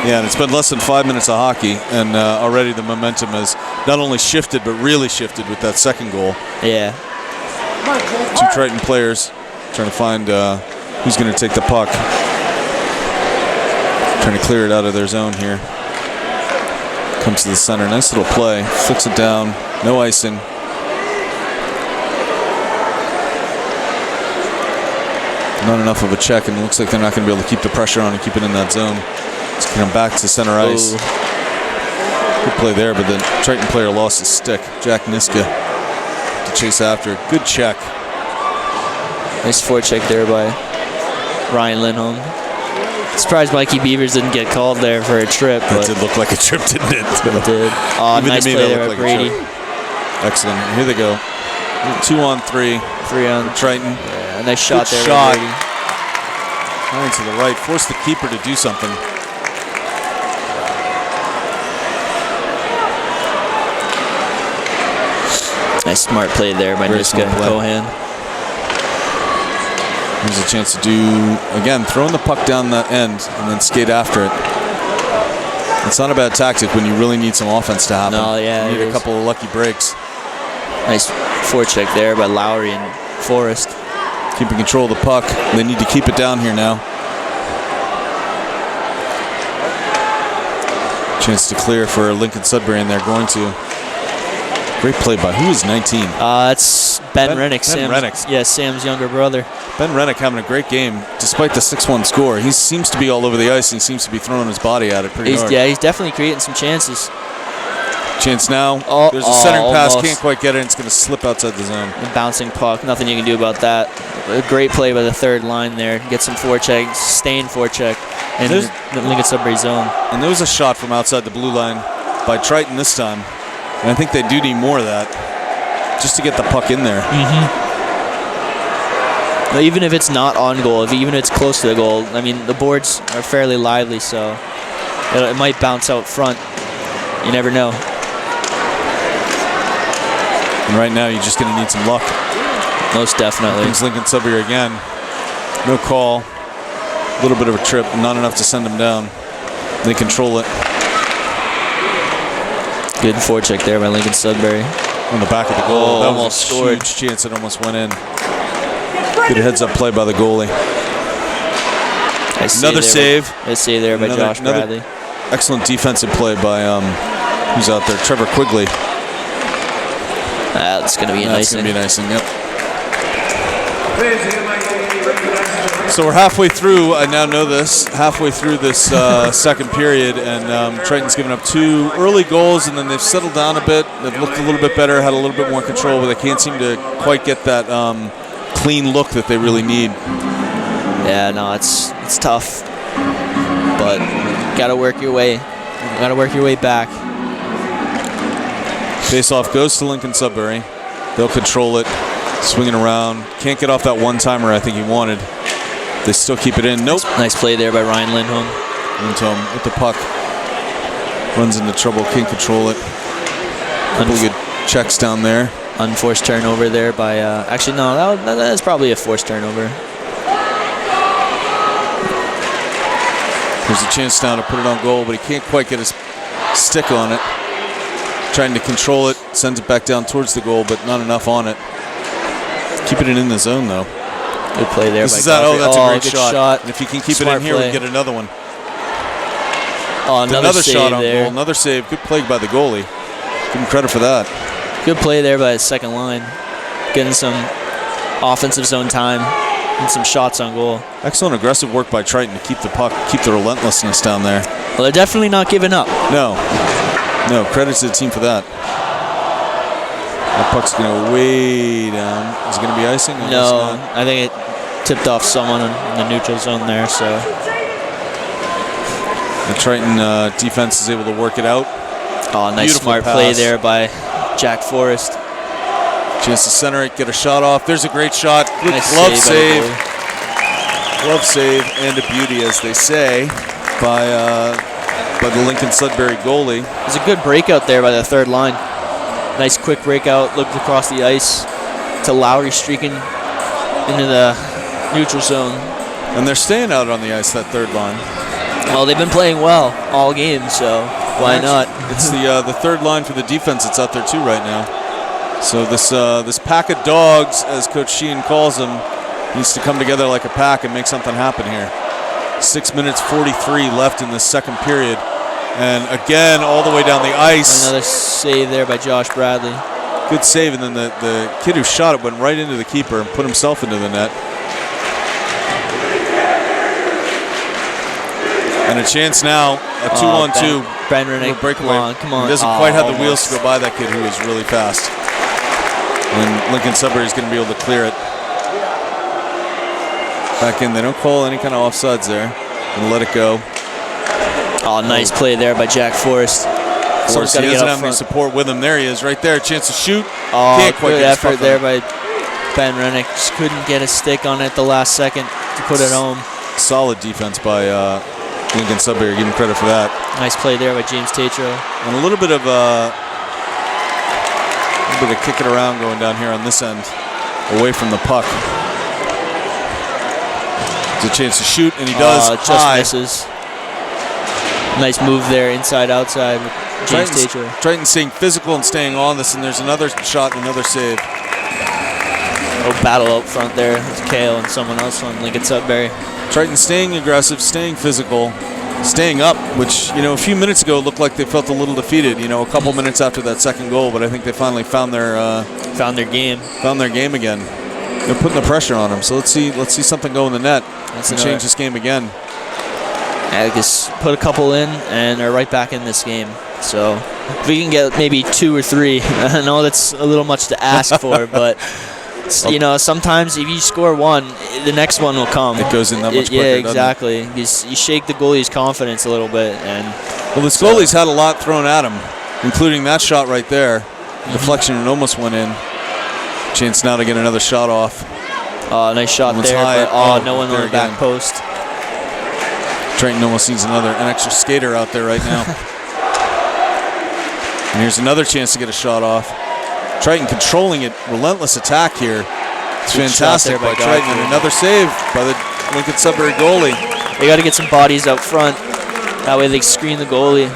Yeah, and it's been less than 5 minutes of hockey, and already the momentum has not only shifted, but really shifted with that second goal. Yeah. 2 Triton players trying to find who's going to take the puck. Trying to clear it out of their zone here. Comes to the center. Nice little play. Flicks it down. No icing. Not enough of a check, and it looks like they're not going to be able to keep the pressure on and keep it in that zone. Let's get him back to center ice. Good play there, but the Triton player lost his stick. Jack Niska to chase after. Good check. Nice forecheck there by Ryan Lindholm. Surprised Mikey Beavers didn't get called there for a trip. That did look like a trip, didn't it? It did. Nice play there by Brady. Excellent. Here they go. 2-on-3. 3 on Triton. Yeah, nice shot Good there. Shot. By Brady. Going to the right. Forced the keeper to do something. Nice smart play there by Niska Cohan. There's a chance to do, again, throwing the puck down the end and then skate after it. It's not a bad tactic when you really need some offense to happen. No, yeah, you need a couple of lucky breaks. Nice forecheck there by Lowry and Forrest. Keeping control of the puck. They need to keep it down here now. Chance to clear for Lincoln Sudbury, and they're going to. Great play by, who is 19? It's Ben Rennick. Rennick. Yeah, Sam's younger brother. Ben Rennick having a great game despite the 6-1 score. He seems to be all over the ice, and he seems to be throwing his body at it pretty hard. Yeah, he's definitely creating some chances. Chance now. There's a centering pass. Can't quite get it. It's going to slip outside the zone. A bouncing puck. Nothing you can do about that. A great play by the third line there. Get some forecheck, sustained forecheck in the Lincoln Sudbury zone. And there was a shot from outside the blue line by Triton this time. And I think they do need more of that just to get the puck in there. Now, even if it's not on goal, even if it's close to the goal, I mean, the boards are fairly lively, so it might bounce out front. You never know. And right now, you're just going to need some luck. Most definitely. Brings Lincoln Sudbury again. No call. A little bit of a trip, not enough to send him down. They control it. Good forecheck there by Lincoln Sudbury. On the back of the goal. That was almost a scored. huge chance. It almost went in. Good heads-up play by the goalie. Another save. Nice save there by Josh Bradley. Excellent defensive play by, who's out there? Trevor Quigley. That's going to be an icing. That's going to be an icing, yep. So we're halfway through, I now know this, halfway through this second period, and Triton's given up 2 early goals, and then they've settled down a bit. They've looked a little bit better, had a little bit more control, but they can't seem to quite get that clean look that they really need. Yeah, no, it's tough, but got to work your way. Got to work your way back. Face-off goes to Lincoln Sudbury. They'll control it, swinging around. Can't get off that one-timer I think he wanted. They still keep it in. Nope. Nice play there by Ryan Lindholm. Lindholm with the puck. Runs into trouble. Can't control it. Couple good checks down there. Unforced turnover there by... actually, no, that's probably a forced turnover. There's a chance now to put it on goal, but he can't quite get his stick on it. trying to control it, sends it back down towards the goal, but not enough on it. Keeping it in the zone, though. Good play there. That's by a great shot. And if you can keep Smart it in here, play. we can get another one. Oh, another save shot on there. goal. Another save. Good play by the goalie. Give him credit for that. Good play there by the second line. Getting some offensive zone time and some shots on goal. Excellent aggressive work by Triton to keep the puck, keep the relentlessness down there. Well, they're definitely not giving up. No, credit to the team for that. That puck's going to go way down. Is it going to be icing? No, I think it tipped off someone in the neutral zone there. So the Triton defense is able to work it out. Oh, nice Beautiful smart pass. play there by Jack Forrest. Chance to center it, get a shot off. There's a great shot. Good Nice glove save by the save. Glove save and a beauty, as they say, by the Lincoln Sudbury goalie. There's a good breakout there by the third line. Nice quick breakout, looked across the ice to Lowry streaking into the neutral zone. And they're staying out on the ice, that third line. Well, they've been playing well all game, so why not? It's the third line for the defense that's out there too right now. So this pack of dogs, as Coach Sheehan calls them, needs to come together like a pack and make something happen here. 6 minutes 43 left in the second period. And again, all the way down the ice. Another save there by Josh Bradley. Good save, and then the kid who shot it went right into the keeper and put himself into the net. And a chance now, a 2-on-2. Ben Rennick, breakaway. come on. He doesn't quite have the wheels almost. to go by that kid who is really fast. And Lincoln Sudbury is going to be able to clear it. Back in. They don't call any kind of offsides there. And let it go. Oh, nice play there by Jack Forrest. Forrest, he doesn't have any support with him. There he is, right there. Chance to shoot. Oh, Can't quite good get his effort puck there on. by Ben Rennick. Just couldn't get a stick on it at the last second to put it home. Solid defense by Lincoln Sudbury. Give him credit for that. Nice play there by James Tatro. And a little bit of kicking around going down here on this end, away from the puck. There's a chance to shoot, and he does. Just misses. Nice move there, inside, outside with James Tatro. Triton staying physical and staying on this, and there's another shot and another save. Oh, battle out front there with Kale and someone else on Lincoln Sudbury. Triton staying aggressive, staying physical, staying up, which, a few minutes ago looked like they felt a little defeated, a couple minutes after that second goal, but I think they finally found their game. Found their game again. They're putting the pressure on them. So let's see something go in the net and change this game again. I just put a couple in and are right back in this game. So if we can get maybe 2 or 3, I know that's a little much to ask for, but sometimes if you score one, the next one will come. It goes in that much quicker. Yeah, exactly. You shake the goalie's confidence a little bit, and this goalie's had a lot thrown at him, including that shot right there. Deflection and almost went in. Chance now to get another shot off. Nice shot One's there. high. But, no one on the back post. Triton almost needs an extra skater out there right now. And here's another chance to get a shot off. Triton controlling it, relentless attack here. It's fantastic by Triton, and another save by the Lincoln Sudbury goalie. They got to get some bodies out front. That way they screen the goalie,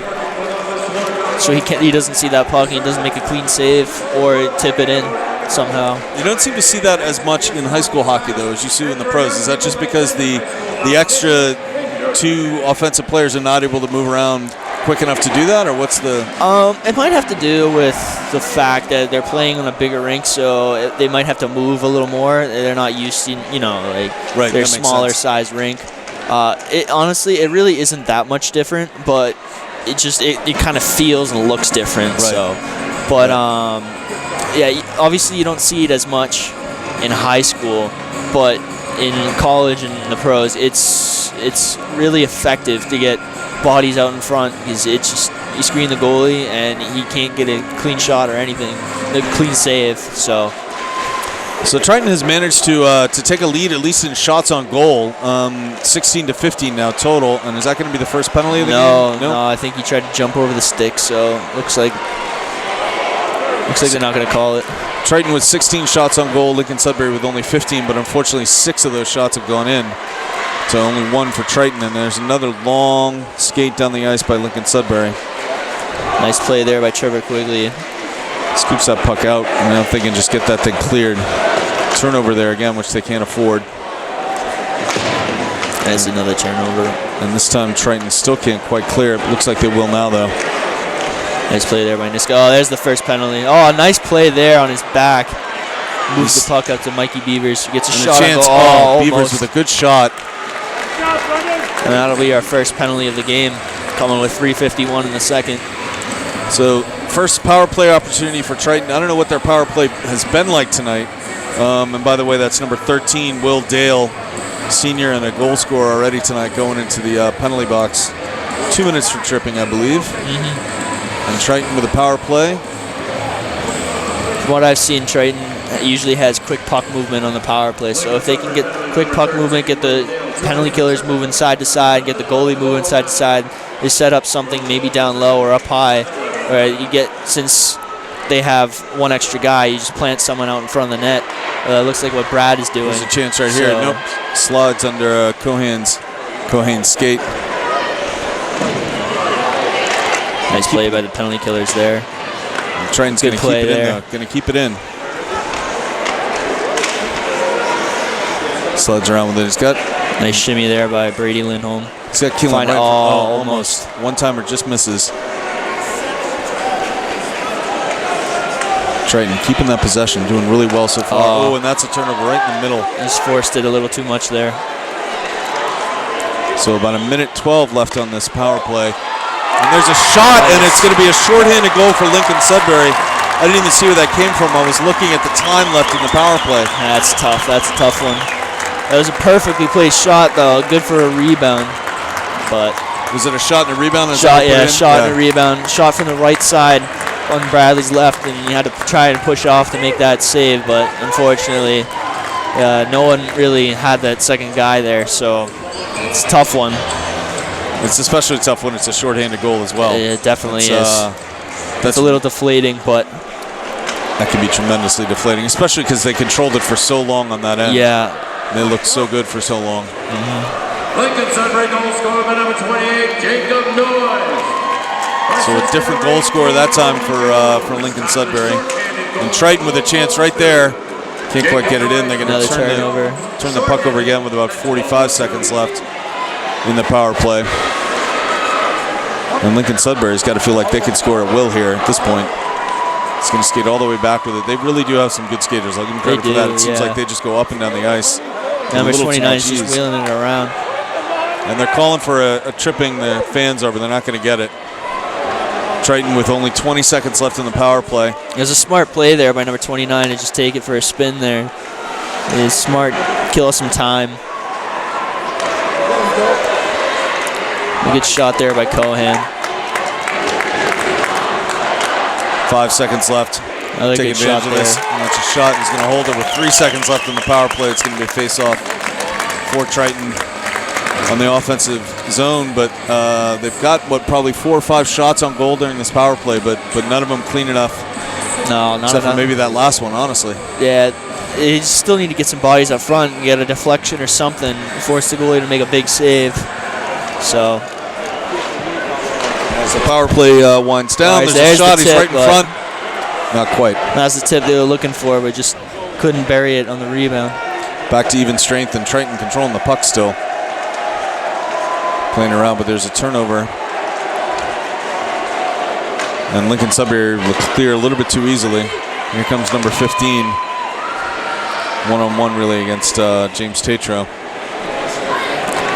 so he doesn't see that puck and he doesn't make a clean save or tip it in somehow. You don't seem to see that as much in high school hockey though as you see in the pros. Is that just because the extra 2 offensive players are not able to move around quick enough to do that, or what's the? It might have to do with the fact that they're playing on a bigger rink, so they might have to move a little more. They're not used to, their smaller size rink. Honestly, it really isn't that much different, but it kind of feels and looks different. Right. So, but obviously you don't see it as much in high school, but in college and in the pros, it's really effective to get bodies out in front, because it's just you screen the goalie and he can't get a clean shot or anything, a clean save. So Triton has managed to take a lead, at least in shots on goal, 16-15 now total. And is that going to be the first penalty of the game? No, I think he tried to jump over the stick, so looks like they're not going to call it. Triton with 16 shots on goal, Lincoln Sudbury with only 15, but unfortunately 6 of those shots have gone in. So only 1 for Triton, and there's another long skate down the ice by Lincoln Sudbury. Nice play there by Trevor Quigley. Scoops that puck out, and now if they can just get that thing cleared. Turnover there again, which they can't afford. That's another turnover. And this time Triton still can't quite clear it. Looks like they will now, though. Nice play there by Niska. Oh, there's the first penalty. Oh, nice play there on his back. Moves the puck up to Mikey Beavers. Gets a shot. Chance. Beavers with a good shot. And that'll be our first penalty of the game, coming with 3:51 in the second. So first power play opportunity for Triton. I don't know what their power play has been like tonight. And by the way, that's number 13, Will Dale, senior and a goal scorer already tonight, going into the penalty box. 2 minutes for tripping, I believe. And Triton with a power play. From what I've seen, Triton usually has quick puck movement on the power play. So if they can get quick puck movement, get the penalty killers moving side to side, get the goalie moving side to side, they set up something maybe down low or up high. Or you get, since they have one extra guy, you just plant someone out in front of the net. Looks like what Brad is doing. There's a chance right here. Nope. Slides under Cohen's skate. Nice play by the penalty killers there. And Triton's going to keep it in, though. Going to keep it in. Slides around with it. He's got nice shimmy there by Brady Lindholm. He's got Keelan right. Almost. One-timer just misses. Triton keeping that possession, doing really well so far. Oh, and that's a turnover right in the middle. He's forced it a little too much there. So about 1:12 left on this power play. And there's a shot, and it's going to be a shorthanded goal for Lincoln Sudbury. I didn't even see where that came from. I was looking at the time left in the power play. That's tough. That's a tough one. That was a perfectly placed shot, though. Good for a rebound. But was it a shot and a rebound? Shot and a rebound. Shot from the right side on Bradley's left, and you had to try and push off to make that save. But unfortunately, no one really had that second guy there. So it's a tough one. It's especially tough when it's a shorthanded goal as well. It definitely is. That's a little deflating, but that can be tremendously deflating, especially because they controlled it for so long on that end. Yeah. They looked so good for so long. Lincoln Sudbury goal scorer by number 28, Jacob Noyes. So a different goal scorer that time for Lincoln Sudbury. And Triton with a chance right there. Can't quite get it in. They're going to turn the puck over again with about 45 seconds left in the power play. And Lincoln Sudbury's got to feel like they could score at will here at this point. It's going to skate all the way back with it. They really do have some good skaters. I'll give them credit for that. It seems like they just go up and down the ice. Number 29 is just wheeling it around. And they're calling for a tripping. The fans are, but they're not going to get it. Triton with only 20 seconds left in the power play. It was a smart play there by number 29 to just take it for a spin there. It is smart, kill some time. A good shot there by Cohen. 5 seconds left. Another Take good shot advantage of this. And that's a shot. He's going to hold it with 3 seconds left in the power play. It's going to be a face-off for Triton on the offensive zone. But they've got, probably 4 or 5 shots on goal during this power play, but none of them clean enough. No, not except for maybe that last one, honestly. Yeah, you still need to get some bodies up front and get a deflection or something. Force the goalie to make a big save. So as the power play winds down, there's a shot. He's right in front. Not quite. That's the tip they were looking for, but just couldn't bury it on the rebound. Back to even strength, and Triton controlling the puck still. Playing around, but there's a turnover. And Lincoln Sudbury will clear a little bit too easily. Here comes number 15. One-on-one really against James Tatro.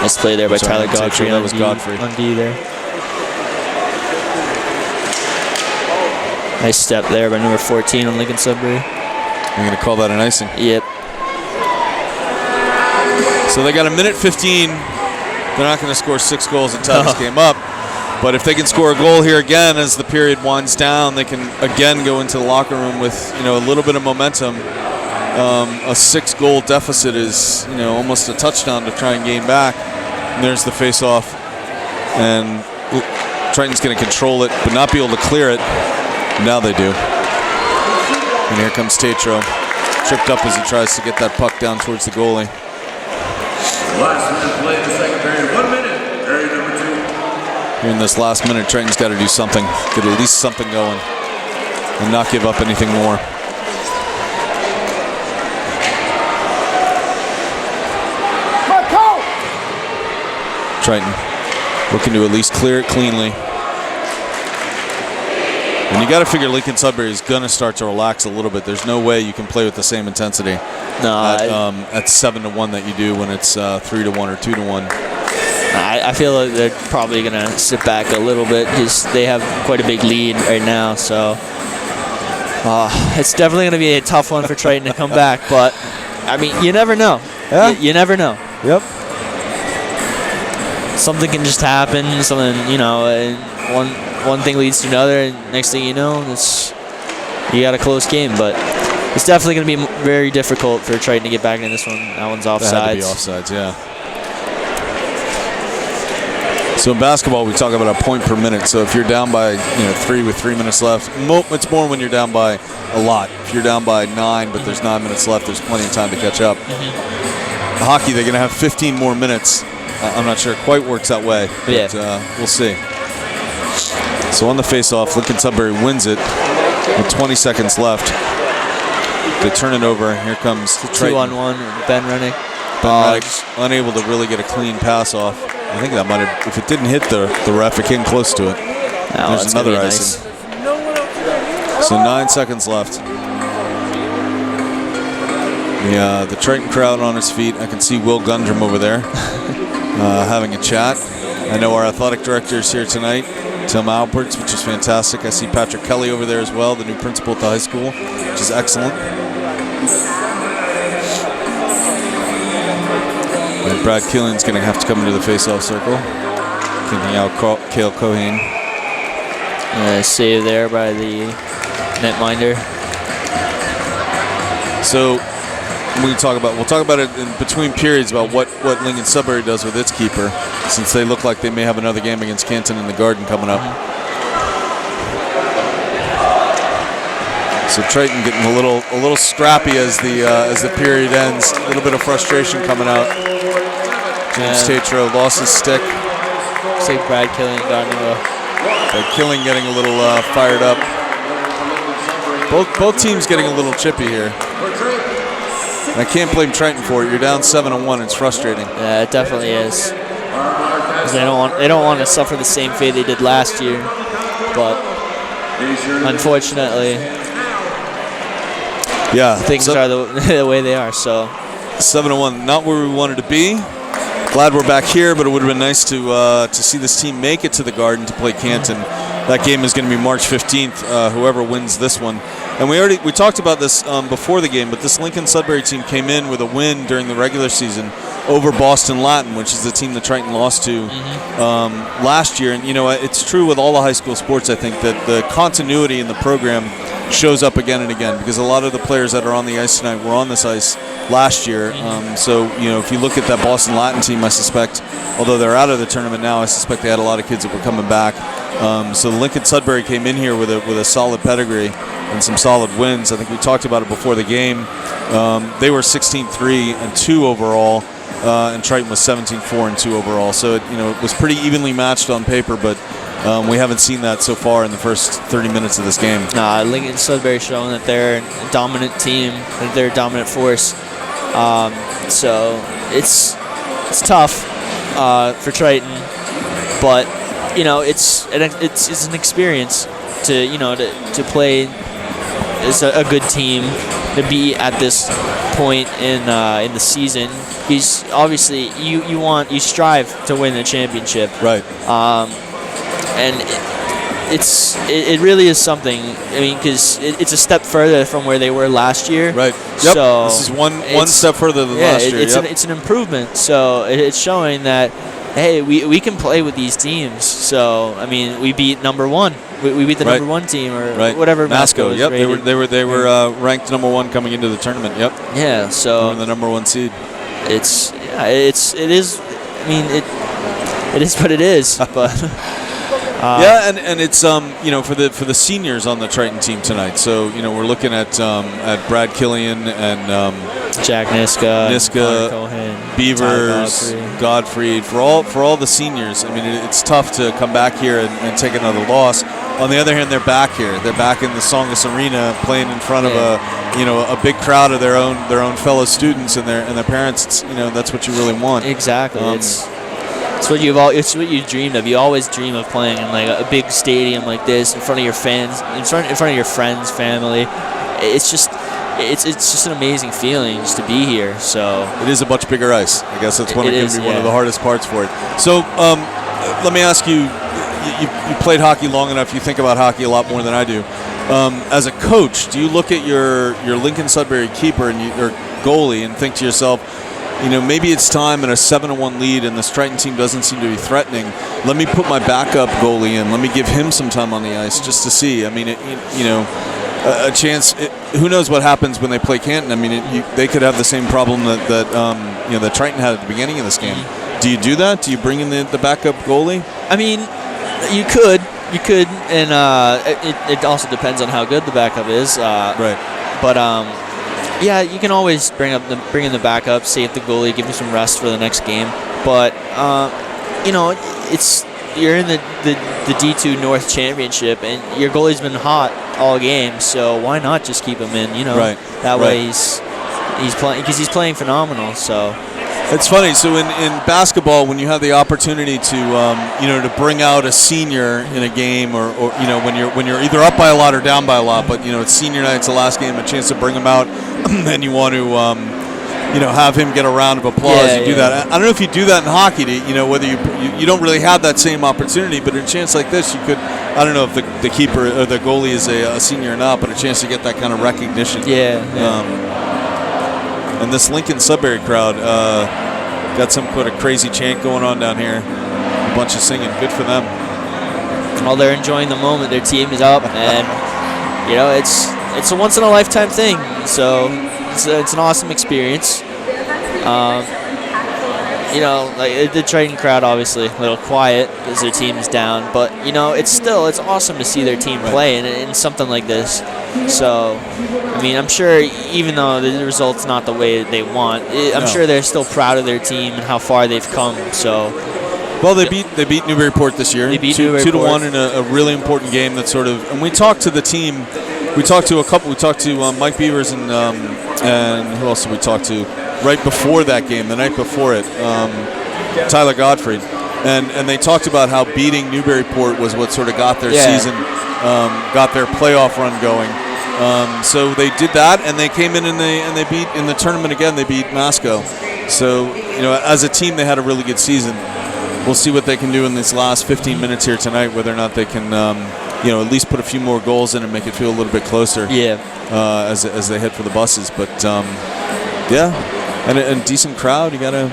Nice play there by Tyler Godfrey. That was Godfrey. On D there. Nice step there by number 14 on Lincoln Sudbury. You're going to call that an icing? Yep. So they got 1:15. They're not going to score 6 goals and tie this game up. But if they can score a goal here again as the period winds down, they can again go into the locker room with a little bit of momentum. A 6-goal deficit is almost a touchdown to try and gain back. And there's the face-off, and Triton's going to control it, but not be able to clear it. Now they do. And here comes Tatro, tripped up as he tries to get that puck down towards the goalie. Last minute play in the second period. 1 minute. Period number 2. Here in this last minute, Triton's got to do something, get at least something going, and not give up anything more. Triton looking to at least clear it cleanly. And you got to figure Lincoln Sudbury is going to start to relax a little bit. There's no way you can play with the same intensity at 7-1 that you do when it's 3-1 or 2-1. I feel like they're probably going to sit back a little bit because they have quite a big lead right now. So it's definitely going to be a tough one for Triton to come back. But, I mean, you never know. Yeah. You never know. Yep. Something can just happen. Something, one thing leads to another, and next thing you know, you got a close game. But it's definitely going to be very difficult for Triton to get back in this one. That one's offsides. That had to be offsides, yeah. So in basketball, we talk about a point per minute. So if you're down by 3 with 3 minutes left, it's more when you're down by a lot. If you're down by 9, but there's 9 minutes left, there's plenty of time to catch up. Hockey, they're going to have 15 more minutes. I'm not sure it quite works that way, but we'll see. So on the face-off, Lincoln Sudbury wins it with 20 seconds left. They turn it over. Here comes Triton. 2-on-1, Ben Rennick. Unable to really get a clean pass off. I think that might have, if it didn't hit the ref, it came close to it. There's another icing. So 9 seconds left. The Triton crowd on its feet. I can see Will Gundrum over there having a chat. I know our athletic director is here tonight, Tim Alberts, which is fantastic. I see Patrick Kelly over there as well, the new principal at the high school, which is excellent. And Brad Killian's going to have to come into the face-off circle, kicking out Cale Cohane. Save there by the netminder. So we'll talk about it in between periods about what Lincoln Sudbury does with its keeper, since they look like they may have another game against Canton in the Garden coming up. So Triton getting a little scrappy as the period ends. A little bit of frustration coming out. James Tatro lost his stick. Looks like Brad Killian got into Killing getting a little fired up. Both teams getting a little chippy here. And I can't blame Triton for it. You're down 7-1. It's frustrating. Yeah, it definitely is. 'Cause they don't want to suffer the same fate they did last year, but unfortunately, things are the way they are. So 7-1, not where we wanted to be. Glad we're back here, but it would have been nice to see this team make it to the Garden to play Canton. That game is going to be March 15th. Whoever wins this one. And we talked about this before the game, but this Lincoln Sudbury team came in with a win during the regular season over Boston Latin, which is the team that Triton lost to last year. And it's true with all the high school sports, I think, that the continuity in the program shows up again and again, because a lot of the players that are on the ice tonight were on this ice last year. So if you look at that Boston Latin team, I suspect, although they're out of the tournament now, I suspect they had a lot of kids that were coming back. So Lincoln Sudbury came in here with a solid pedigree and some solid wins. I think we talked about it before the game. They were 16-3-2 overall, and Triton was 17-4-2 overall. So it was pretty evenly matched on paper, but we haven't seen that so far in the first 30 minutes of this game. Lincoln Sudbury showing that they're a dominant team, that they're a dominant force. So it's tough for Triton, but it's an experience to play as a good team, to be at this point in the season. Because obviously you strive to win the championship, right? And it really is something. I mean, because it's a step further from where they were last year. Right. Yep. So this is one step further than last year. It's an improvement. So it's showing that, hey, we can play with these teams. So I mean, we beat number one. We beat the number one team, or whatever Masco is. Yep. Rated. They were ranked number one coming into the tournament. Yep. Yeah. So they were the number one seed. It is. I mean, it is what it is. But. And it's for the seniors on the Triton team tonight. So we're looking at Brad Killian and Jack Niska, Niska, Cohen, Beavers, Godfrey, for all the seniors. I mean, it's tough to come back here and take another loss. On the other hand, they're back here. They're back in the Songus Arena, playing in front of a big crowd of their own fellow students and their parents. It's, that's what you really want. Exactly. It's what you dreamed of. You always dream of playing in like a big stadium like this in front of your fans, in front of your friends, family. It's just an amazing feeling just to be here. So it is a much bigger ice. I guess that's one of the hardest parts for it. So let me ask you. You played hockey long enough. You think about hockey a lot more than I do. As a coach, do you look at your Lincoln Sudbury keeper or goalie and think to yourself, maybe it's time in a 7-1 lead and this Triton team doesn't seem to be threatening. Let me put my backup goalie in. Let me give him some time on the ice just to see. I mean, a chance. Who knows what happens when they play Canton? I mean, they could have the same problem that Triton had at the beginning of this game. Do you do that? Do you bring in the backup goalie? I mean, you could, and it also depends on how good the backup is. Right. But yeah, you can always bring in the backup, save the goalie, give him some rest for the next game. But you're in the D2 North Championship, and your goalie's been hot all game. So why not just keep him in? Right. That way he's playing because he's playing phenomenal. So. It's funny. So in basketball, when you have the opportunity to bring out a senior in a game, or when you're either up by a lot or down by a lot, but it's senior night, it's the last game, a chance to bring him out, and you want to have him get a round of applause. You do that. I don't know if you do that in hockey. Whether you don't really have that same opportunity, but in a chance like this, you could. I don't know if the keeper or the goalie is a senior or not, but a chance to get that kind of recognition. And this Lincoln Sudbury crowd got some kind of crazy chant going on down here. A bunch of singing. Good for them. Well, they're enjoying the moment. Their team is up, and it's a once in a lifetime thing. So it's an awesome experience. Like the Triton crowd, obviously a little quiet because their team is down, but it's awesome to see their team play in something like this. So, I mean, I'm sure even though the result's not the way they want, I'm sure they're still proud of their team and how far they've come. So, well, they beat Newburyport this year. They beat 2-1 in a really important game. That sort of, and we talked to the team. We talked to a couple. We talked to Mike Beavers and who else did we talk to right before that game, the night before it, Tyler Godfrey, and they talked about how beating Newburyport was what sort of got their season, got their playoff run going. So they did that, and they came in and they beat in the tournament again. They beat Masco. So as a team, they had a really good season. We'll see what they can do in these last 15 minutes here tonight. Whether or not they can, at least put a few more goals in and make it feel a little bit closer. As they head for the buses, but and a decent crowd. You gotta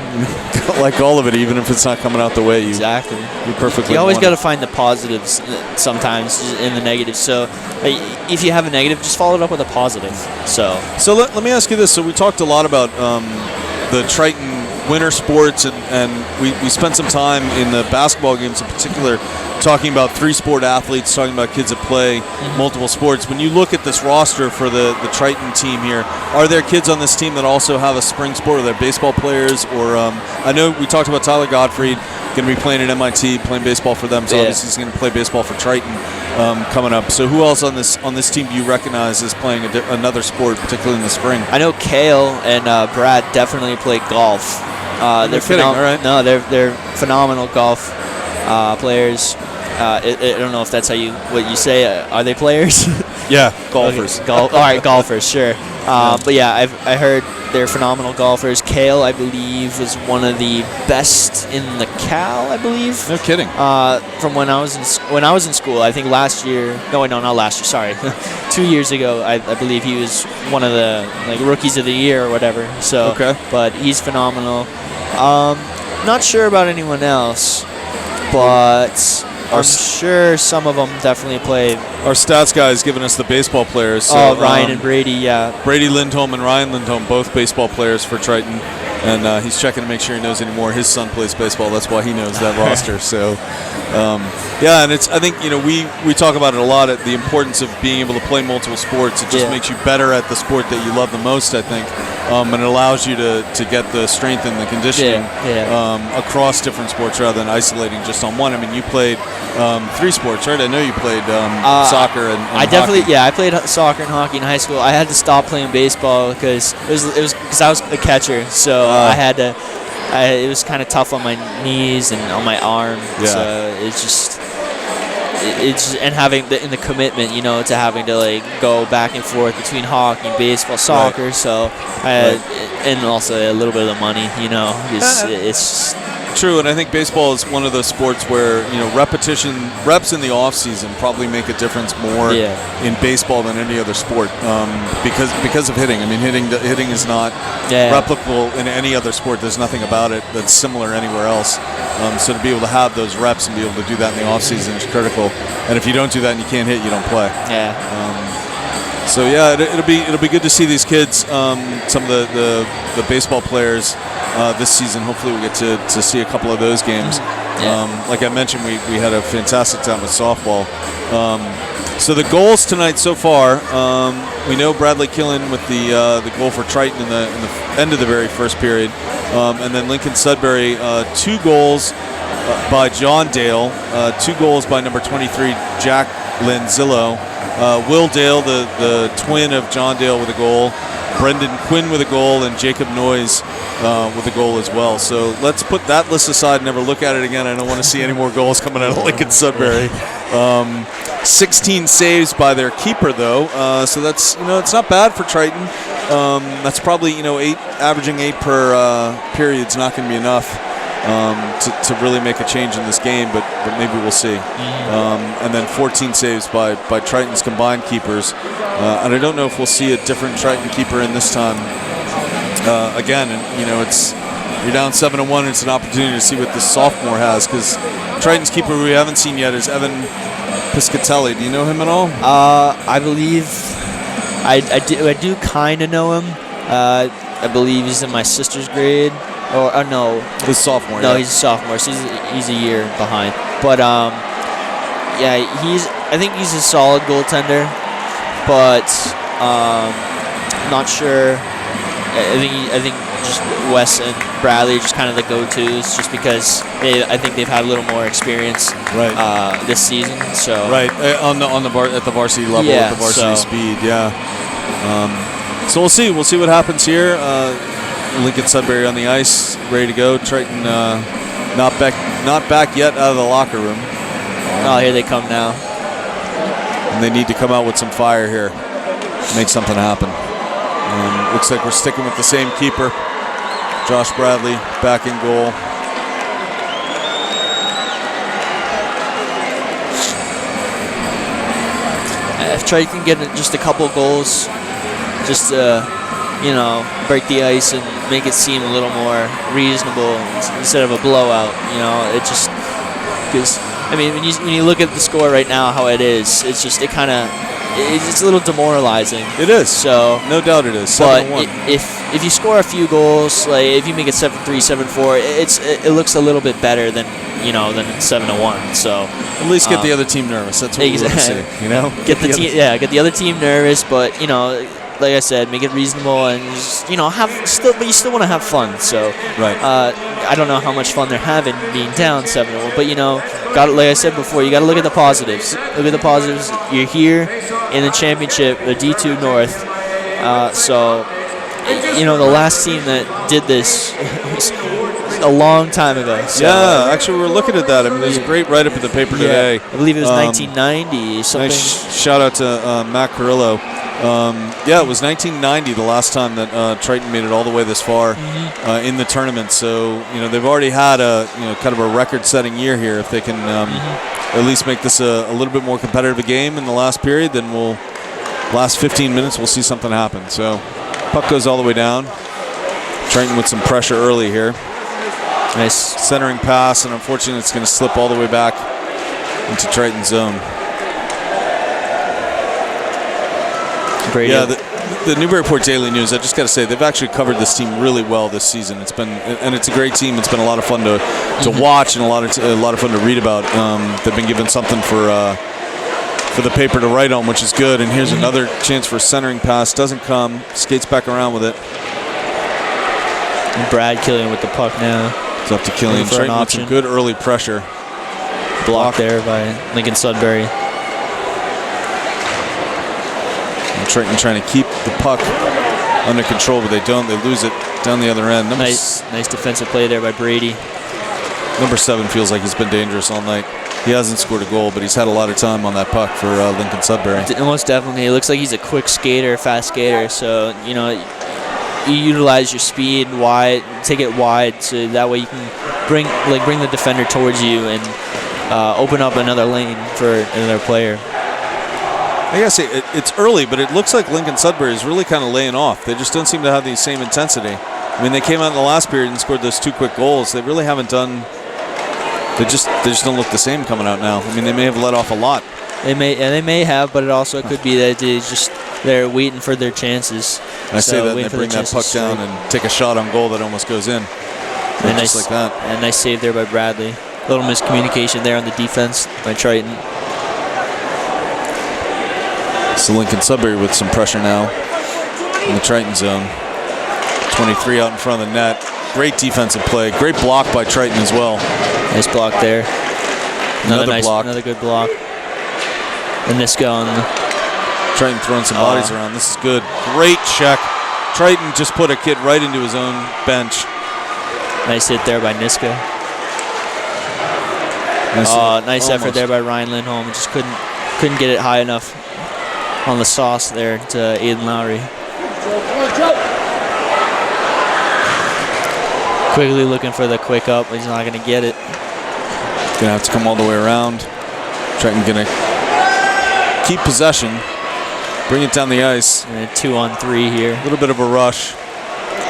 like all of it, even if it's not coming out the way you exactly. You perfectly. You always got to find the positives sometimes in the negatives. So if you have a negative, just follow it up with a positive. So let me ask you this. So we talked a lot about the Triton winter sports, and we spent some time in the basketball games in particular talking about 3-sport athletes, talking about kids that play multiple sports. When you look at this roster for the Triton team here, are there kids on this team that also have a spring sport? Are there baseball players? Or I know we talked about Tyler Godfrey going to be playing at MIT, playing baseball for them, so obviously he's going to play baseball for Triton coming up. So who else on this team do you recognize as playing another sport, particularly in the spring? I know Kale and Brad definitely play golf. They're kidding, all right? No, they're phenomenal golf players. I don't know if that's what you say. Are they players? Yeah, golfers. Okay, all right, golfers, sure. But yeah, I heard they're phenomenal golfers. Kale, I believe, was one of the best in the Cal, I believe. No kidding. From when I was in school, I think last year. No, not last year. Sorry, 2 years ago, I believe he was one of the rookies of the year or whatever. So, but he's phenomenal. Not sure about anyone else, but I'm sure some of them definitely played. Our stats guy is giving us the baseball players. So, Ryan and Brady, yeah. Brady Lindholm and Ryan Lindholm, both baseball players for Triton. and he's checking to make sure he knows anymore. His son plays baseball. That's why he knows that roster. So, yeah, and I think we talk about it a lot, at the importance of being able to play multiple sports. It just makes you better at the sport that you love the most, I think, and it allows you to get the strength and the conditioning across different sports rather than isolating just on one. I mean, you played 3 sports, right? I know you played soccer and I definitely, hockey. I played soccer and hockey in high school. I had to stop playing baseball because it was because I was a catcher, so I had to. It was kind of tough on my knees and on my arm. Yeah. So it's just and having the commitment, to having to like go back and forth between hockey, baseball, soccer. Right. So and also a little bit of the money, it's True, and I think baseball is one of those sports where reps in the off season probably make a difference more in baseball than any other sport, because of hitting. I mean, hitting is not replicable in any other sport. There's nothing about it that's similar anywhere else. So to be able to have those reps and be able to do that in the off season is critical. And if you don't do that and you can't hit, you don't play. Yeah. So yeah, it'll be good to see these kids, some of the baseball players this season. Hopefully we get to see a couple of those games. Like I mentioned, we had a fantastic time with softball. So the goals tonight so far, we know Bradley Killen with the goal for Triton in the end of the very first period, and then Lincoln Sudbury, 2 goals by John Dale, 2 goals by number 23 Jack Lanzillo. Will Dale, the twin of John Dale, with a goal. Brendan Quinn with a goal, and Jacob Noyes with a goal as well. So let's put that list aside and never look at it again. I don't want to see any more goals coming out of Lincoln Sudbury. 16 saves by their keeper, though. So that's it's not bad for Triton. That's probably averaging 8 per period is not going to be enough to really make a change in this game, but maybe we'll see. And then 14 saves by Triton's combined keepers, and I don't know if we'll see a different Triton keeper in this time again. And it's you're down 7-1. It's an opportunity to see what this sophomore has, because Triton's keeper we haven't seen yet is Evan Piscatelli. Do you know him at all? I believe I do kind of know him. I believe he's in my sister's grade. Or no, he's sophomore. No, he's a sophomore, so he's a year behind. But I think he's a solid goaltender, but not sure. I think just Wes and Bradley are just kind of the go-tos, just because I think they've had a little more experience this season. So at the varsity level, at the varsity speed, so we'll see. We'll see what happens here. Lincoln Sudbury on the ice, ready to go. Triton not back yet out of the locker room. Oh, here they come now. And they need to come out with some fire here, make something happen. Looks like we're sticking with the same keeper, Josh Bradley, back in goal. If Triton can get just a couple goals, just break the ice and make it seem a little more reasonable instead of a blowout. It just because when you look at the score right now, how it is, it's a little demoralizing. It is. So no doubt it is. But if you score a few goals, like if you make it 7-3, 7-4, it looks a little bit better than 7-1. So at least get the other team nervous. That's what we want to see. Get the other team nervous, but like I said, make it reasonable and just, but you still want to have fun. So I don't know how much fun they're having being down 7-1, but like I said before, you got to look at the positives. Look at the positives. You're here in the championship, the D2 North. So the last team that did this was a long time ago. So, yeah, actually, we were looking at that. There's a great write-up in the paper today. I believe it was 1990 something. Nice shout out to Matt Carrillo. It was 1990 the last time that Triton made it all the way this far in the tournament. So they've already had a kind of a record-setting year here. If they can at least make this a little bit more competitive a game in the last period, then last 15 minutes we'll see something happen. So puck goes all the way down. Triton with some pressure early here. Nice centering pass, and unfortunately it's going to slip all the way back into Triton's zone. Brady, the Newburyport Daily News, I just got to say, they've actually covered this team really well this season. It's been, and it's a great team. It's been a lot of fun to watch and a lot of fun to read about. They've been given something for the paper to write on, which is good. And here's another chance for a centering pass. Doesn't come. Skates back around with it. And Brad Killian with the puck now. It's up to Killian. Triton with some good early pressure. Blocked there by Lincoln Sudbury. And Triton trying to keep the puck under control, but they don't. They lose it down the other end. Nice defensive play there by Brady. Number 7 feels like he's been dangerous all night. He hasn't scored a goal, but he's had a lot of time on that puck for Lincoln Sudbury. Most definitely. It looks like he's a quick skater, fast skater. So, you utilize your speed wide, take it wide, so that way you can bring the defender towards you and open up another lane for another player. I gotta say, it's early, but it looks like Lincoln Sudbury is really kind of laying off. They just don't seem to have the same intensity. I mean, they came out in the last period and scored those 2 quick goals. They really haven't done. They just don't look the same coming out now. I mean, they may have let off a lot. They may have, but it also could be that they're waiting for their chances. I say that, and they bring that puck down and take a shot on goal that almost goes in. And just like that. And nice save there by Bradley. A little miscommunication there on the defense by Triton. So Lincoln Sudbury with some pressure now in the Triton zone. 23 out in front of the net. Great defensive play. Great block by Triton as well. Nice block there. Another block. Another good block. And this going. Triton throwing some bodies around. This is good. Great check. Triton just put a kid right into his own bench. Nice hit there by Niska. Nice effort there by Ryan Lindholm. Just couldn't get it high enough on the sauce there to Aiden Lowry. Quigley looking for the quick up. He's not going to get it. Gonna have to come all the way around. Triton gonna keep possession. Bring it down the ice. And a 2-on-3 here. A little bit of a rush.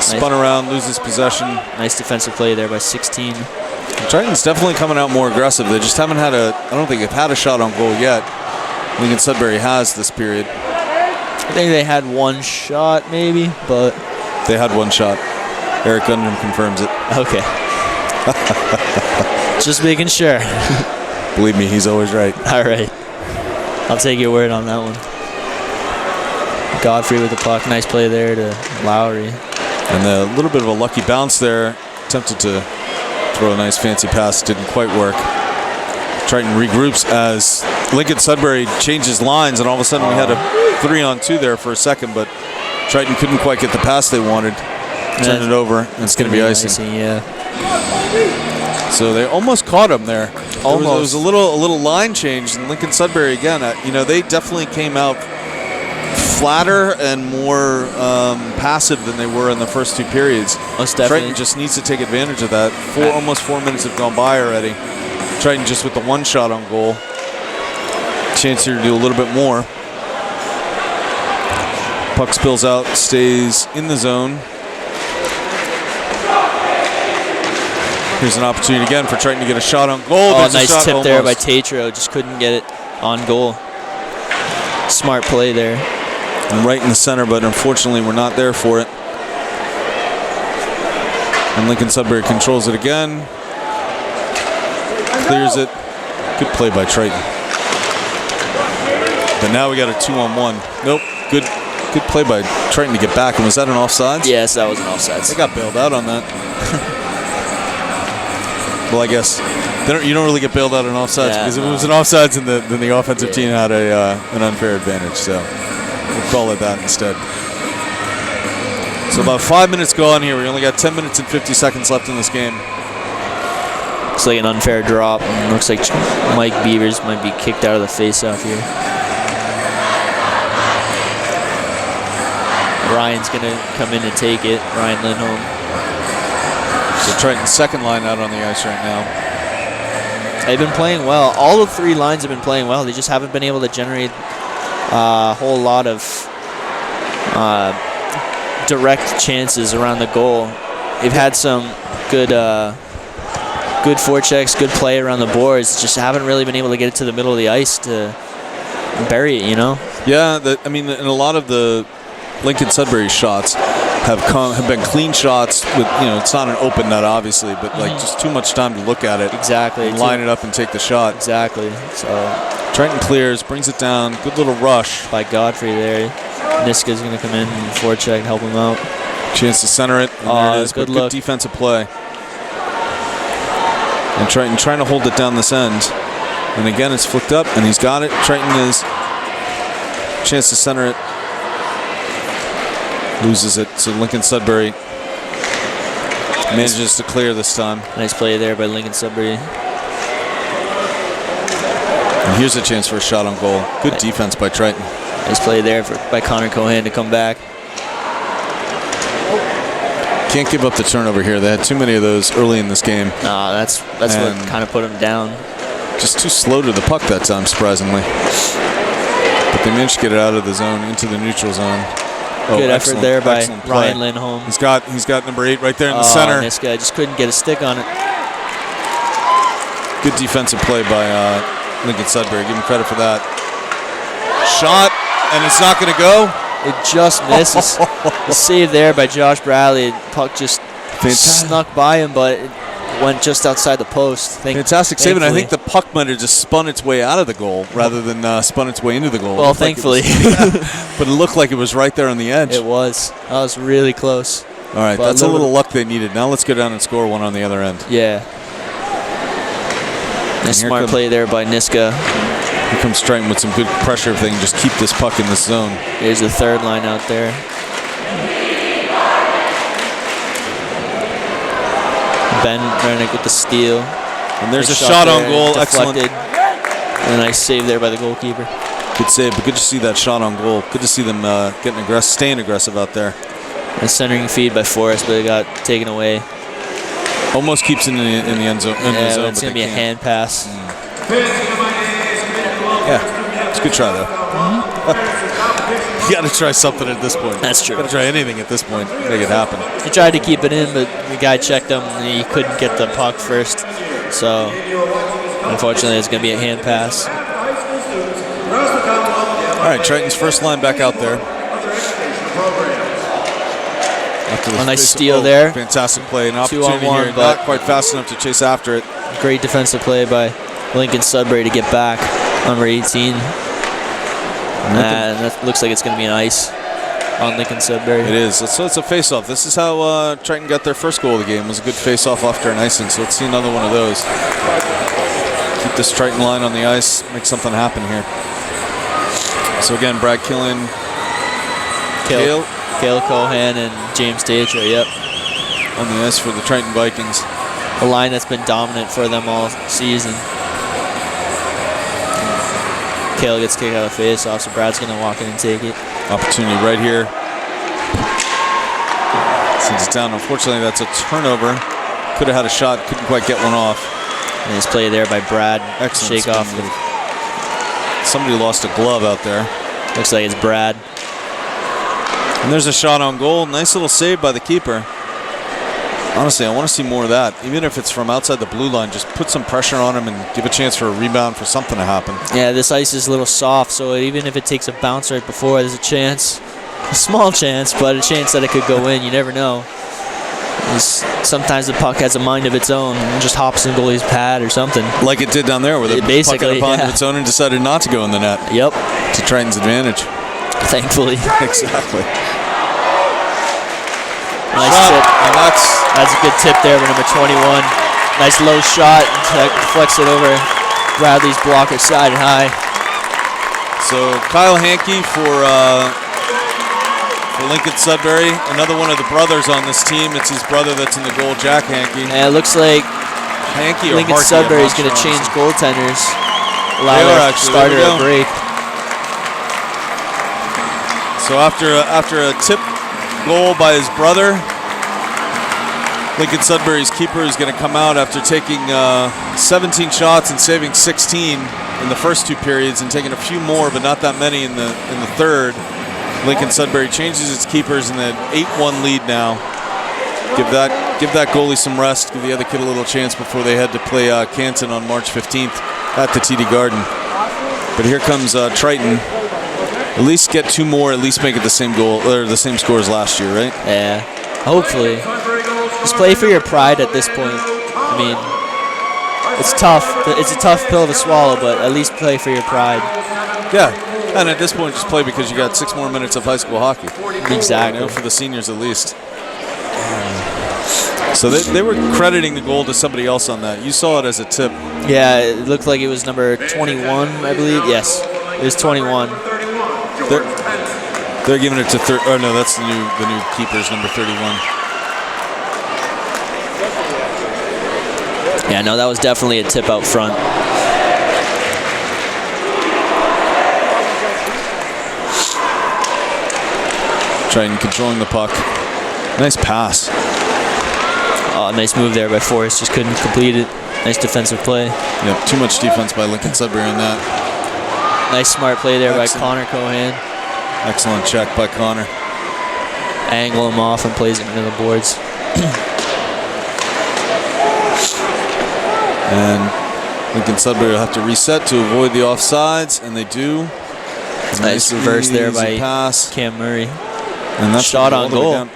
Spun around, loses possession. Nice defensive play there by 16. Triton's definitely coming out more aggressive. They just haven't had I don't think they've had a shot on goal yet. Lincoln Sudbury has this period. I think they had one shot maybe, but. They had one shot. Eric Gundram confirms it. Okay. Just making sure. Believe me, he's always right. All right. I'll take your word on that one. Godfrey with the puck. Nice play there to Lowry. And a little bit of a lucky bounce there. Attempted to throw a nice fancy pass. Didn't quite work. Triton regroups as Lincoln Sudbury changes lines, and all of a sudden we had a 3-on-2 there for a second, but Triton couldn't quite get the pass they wanted. Turned it over, and it's going to be icing. Yeah. So they almost caught him there. Almost. There was a little line change, and Lincoln Sudbury again. They definitely came out flatter and more passive than they were in the first 2 periods. Most definitely. Triton just needs to take advantage of that. Almost 4 minutes have gone by already. Triton just with the 1 shot on goal. Chance here to do a little bit more. Puck spills out, stays in the zone. Here's an opportunity again for Triton to get a shot on goal. Nice tip there by Tatro. Just couldn't get it on goal. Smart play there. And right in the center, but unfortunately we're not there for it. And Lincoln Sudbury controls it again. Clears it. Good play by Triton. But now we got a 2-on-1. Nope. Good play by Triton to get back. And was that an offsides? Yes, that was an offsides. They got bailed out on that. Well, I guess you don't really get bailed out on offsides, because if it was an offsides, then the offensive team had an unfair advantage. So we'll call it that instead. So about 5 minutes gone here. We only got 10 minutes and 50 seconds left in this game. Looks like an unfair drop. And looks like Mike Beavers might be kicked out of the faceoff here. Ryan's going to come in and take it. Ryan Lindholm. So Triton's second line out on the ice right now. They've been playing well. All the 3 lines have been playing well. They just haven't been able to generate a whole lot of direct chances around the goal. They've had some good forechecks, good play around the boards. Just haven't really been able to get it to the middle of the ice to bury it, Yeah, and a lot of the Lincoln Sudbury shots have been clean shots with, it's not an open net obviously, but like just too much time to look at it. Exactly. And line it up and take the shot. Exactly. So Triton clears, brings it down. Good little rush by Godfrey there. Niska's going to come in and forecheck and help him out. Chance to center it. And there it is. Good defensive play. And Triton trying to hold it down this end. And again, it's flicked up, and he's got it. Triton is chance to center it. Loses it. So Lincoln Sudbury manages to clear this time. Nice play there by Lincoln Sudbury. And here's a chance for a shot on goal. Good defense by Triton. Nice play there by Connor Cohan to come back. Can't give up the turnover here. They had too many of those early in this game. No, that's what kind of put them down. Just too slow to the puck that time, surprisingly. But they managed to get it out of the zone into the neutral zone. Good effort there by Ryan Lindholm. He's got number 8 right there in the center. This guy just couldn't get a stick on it. Good defensive play by Lincoln Sudbury. Give him credit for that. Shot, and it's not going to go. It just misses. The save there by Josh Bradley. Puck just snuck by him, but it went just outside the post. Fantastic save, and I think the puck might have just spun its way out of the goal rather than spun its way into the goal. Well, thankfully. But it looked like it was right there on the edge. It was. That was really close. All right, that's a little luck they needed. Now let's go down and score one on the other end. Yeah. Nice smart play there by Niska. Here comes Triton with some good pressure if they can just keep this puck in this zone. Here's the third line out there. Ben Rennick with the steal. And there's a shot on goal. Deflected. Excellent. And a nice save there by the goalkeeper. Good save, but good to see that shot on goal. Good to see them getting aggressive, staying aggressive out there. A centering feed by Forrest, but it got taken away. Almost keeps it in the end zone. It's going to be a hand pass. Yeah, it's a good try though. You got to try something at this point. That's true. Got to try anything at this point. Make it happen. He tried to keep it in, but the guy checked him and he couldn't get the puck first. So unfortunately, it's going to be a hand pass. All right, Triton's first line back out there. A nice steal there. Fantastic play. An opportunity 2-on-1, here. but Not quite fast enough to chase after it. Great defensive play by Lincoln Sudbury to get back. Number 18. And that looks like it's going to be an ice on Lincoln Sudbury. It is. So it's a face-off. This is how Triton got their first goal of the game. It was a good face-off after an icing. So let's see another one of those. Keep this Triton line on the ice. Make something happen here. So again, Brad Killen, Cale Cohan, and James Tetra, yep. On the ice for the Triton Vikings. A line that's been dominant for them all season. Cale gets kicked out of face-off, so Brad's going to walk in and take it. Opportunity right here. Sends it down. Unfortunately, that's a turnover. Could have had a shot, couldn't quite get one off. Nice play there by Brad. Excellent. Shake off. Somebody lost a glove out there. Looks like it's Brad. And there's a shot on goal. Nice little save by the keeper. Honestly, I want to see more of that. Even if it's from outside the blue line, just put some pressure on him and give a chance for a rebound, for something to happen. Yeah, this ice is a little soft, so even if it takes a bounce right before, there's a chance. A small chance, but a chance that it could go in. You never know. Sometimes the puck has a mind of its own and just hops in goalie's pad or something. Like it did down there, where the puck had a mind of its own and decided not to go in the net. Yep. To Triton's advantage. Thankfully. Exactly. Nice shot, tip. and that's a good tip there for number 21. Nice low shot. Deflects it over Bradley's blocker side and high. So Kyle Hankey for Lincoln Sudbury. Another one of the brothers on this team. It's his brother that's in the goal, Jack Hankey. And it looks like Hankey or Lincoln Harkey, Sudbury is going to change goaltenders. They are actually. Starter a break. So after a tip goal by his brother, Lincoln Sudbury's keeper is going to come out after taking 17 shots and saving 16 in the first two periods and taking a few more, but not that many in the third. Lincoln Sudbury changes its keepers in the 8-1 lead now. Give that goalie some rest. Give the other kid a little chance before they head to play Canton on March 15th at the TD Garden. But here comes Triton. At least get 2 more. At least make it the same goal or the same score as last year, right? Yeah, hopefully. Just play for your pride at this point. I mean, it's tough. It's a tough pill to swallow, but at least play for your pride. Yeah, and at this point, just play because you got 6 more minutes of high school hockey. Exactly. You know, for the seniors at least. So they were crediting the goal to somebody else on that. You saw it as a tip. Yeah, it looked like it was number 21, I believe. Yes, it was 21. They're giving it to oh no, that's the new keeper's number 31. Yeah, no, that was definitely a tip out front. Triton controlling the puck. Nice pass. Oh, nice move there by Forrest. Just couldn't complete it. Nice defensive play. Yep, too much defense by Lincoln Sudbury on that. Nice smart play there by Connor Cohan. Excellent check by Connor. Angle him off and plays it into the boards. And Lincoln Sudbury will have to reset to avoid the offsides, and they do. Nice reverse there by pass. Cam Murray. And that's shot on goal. And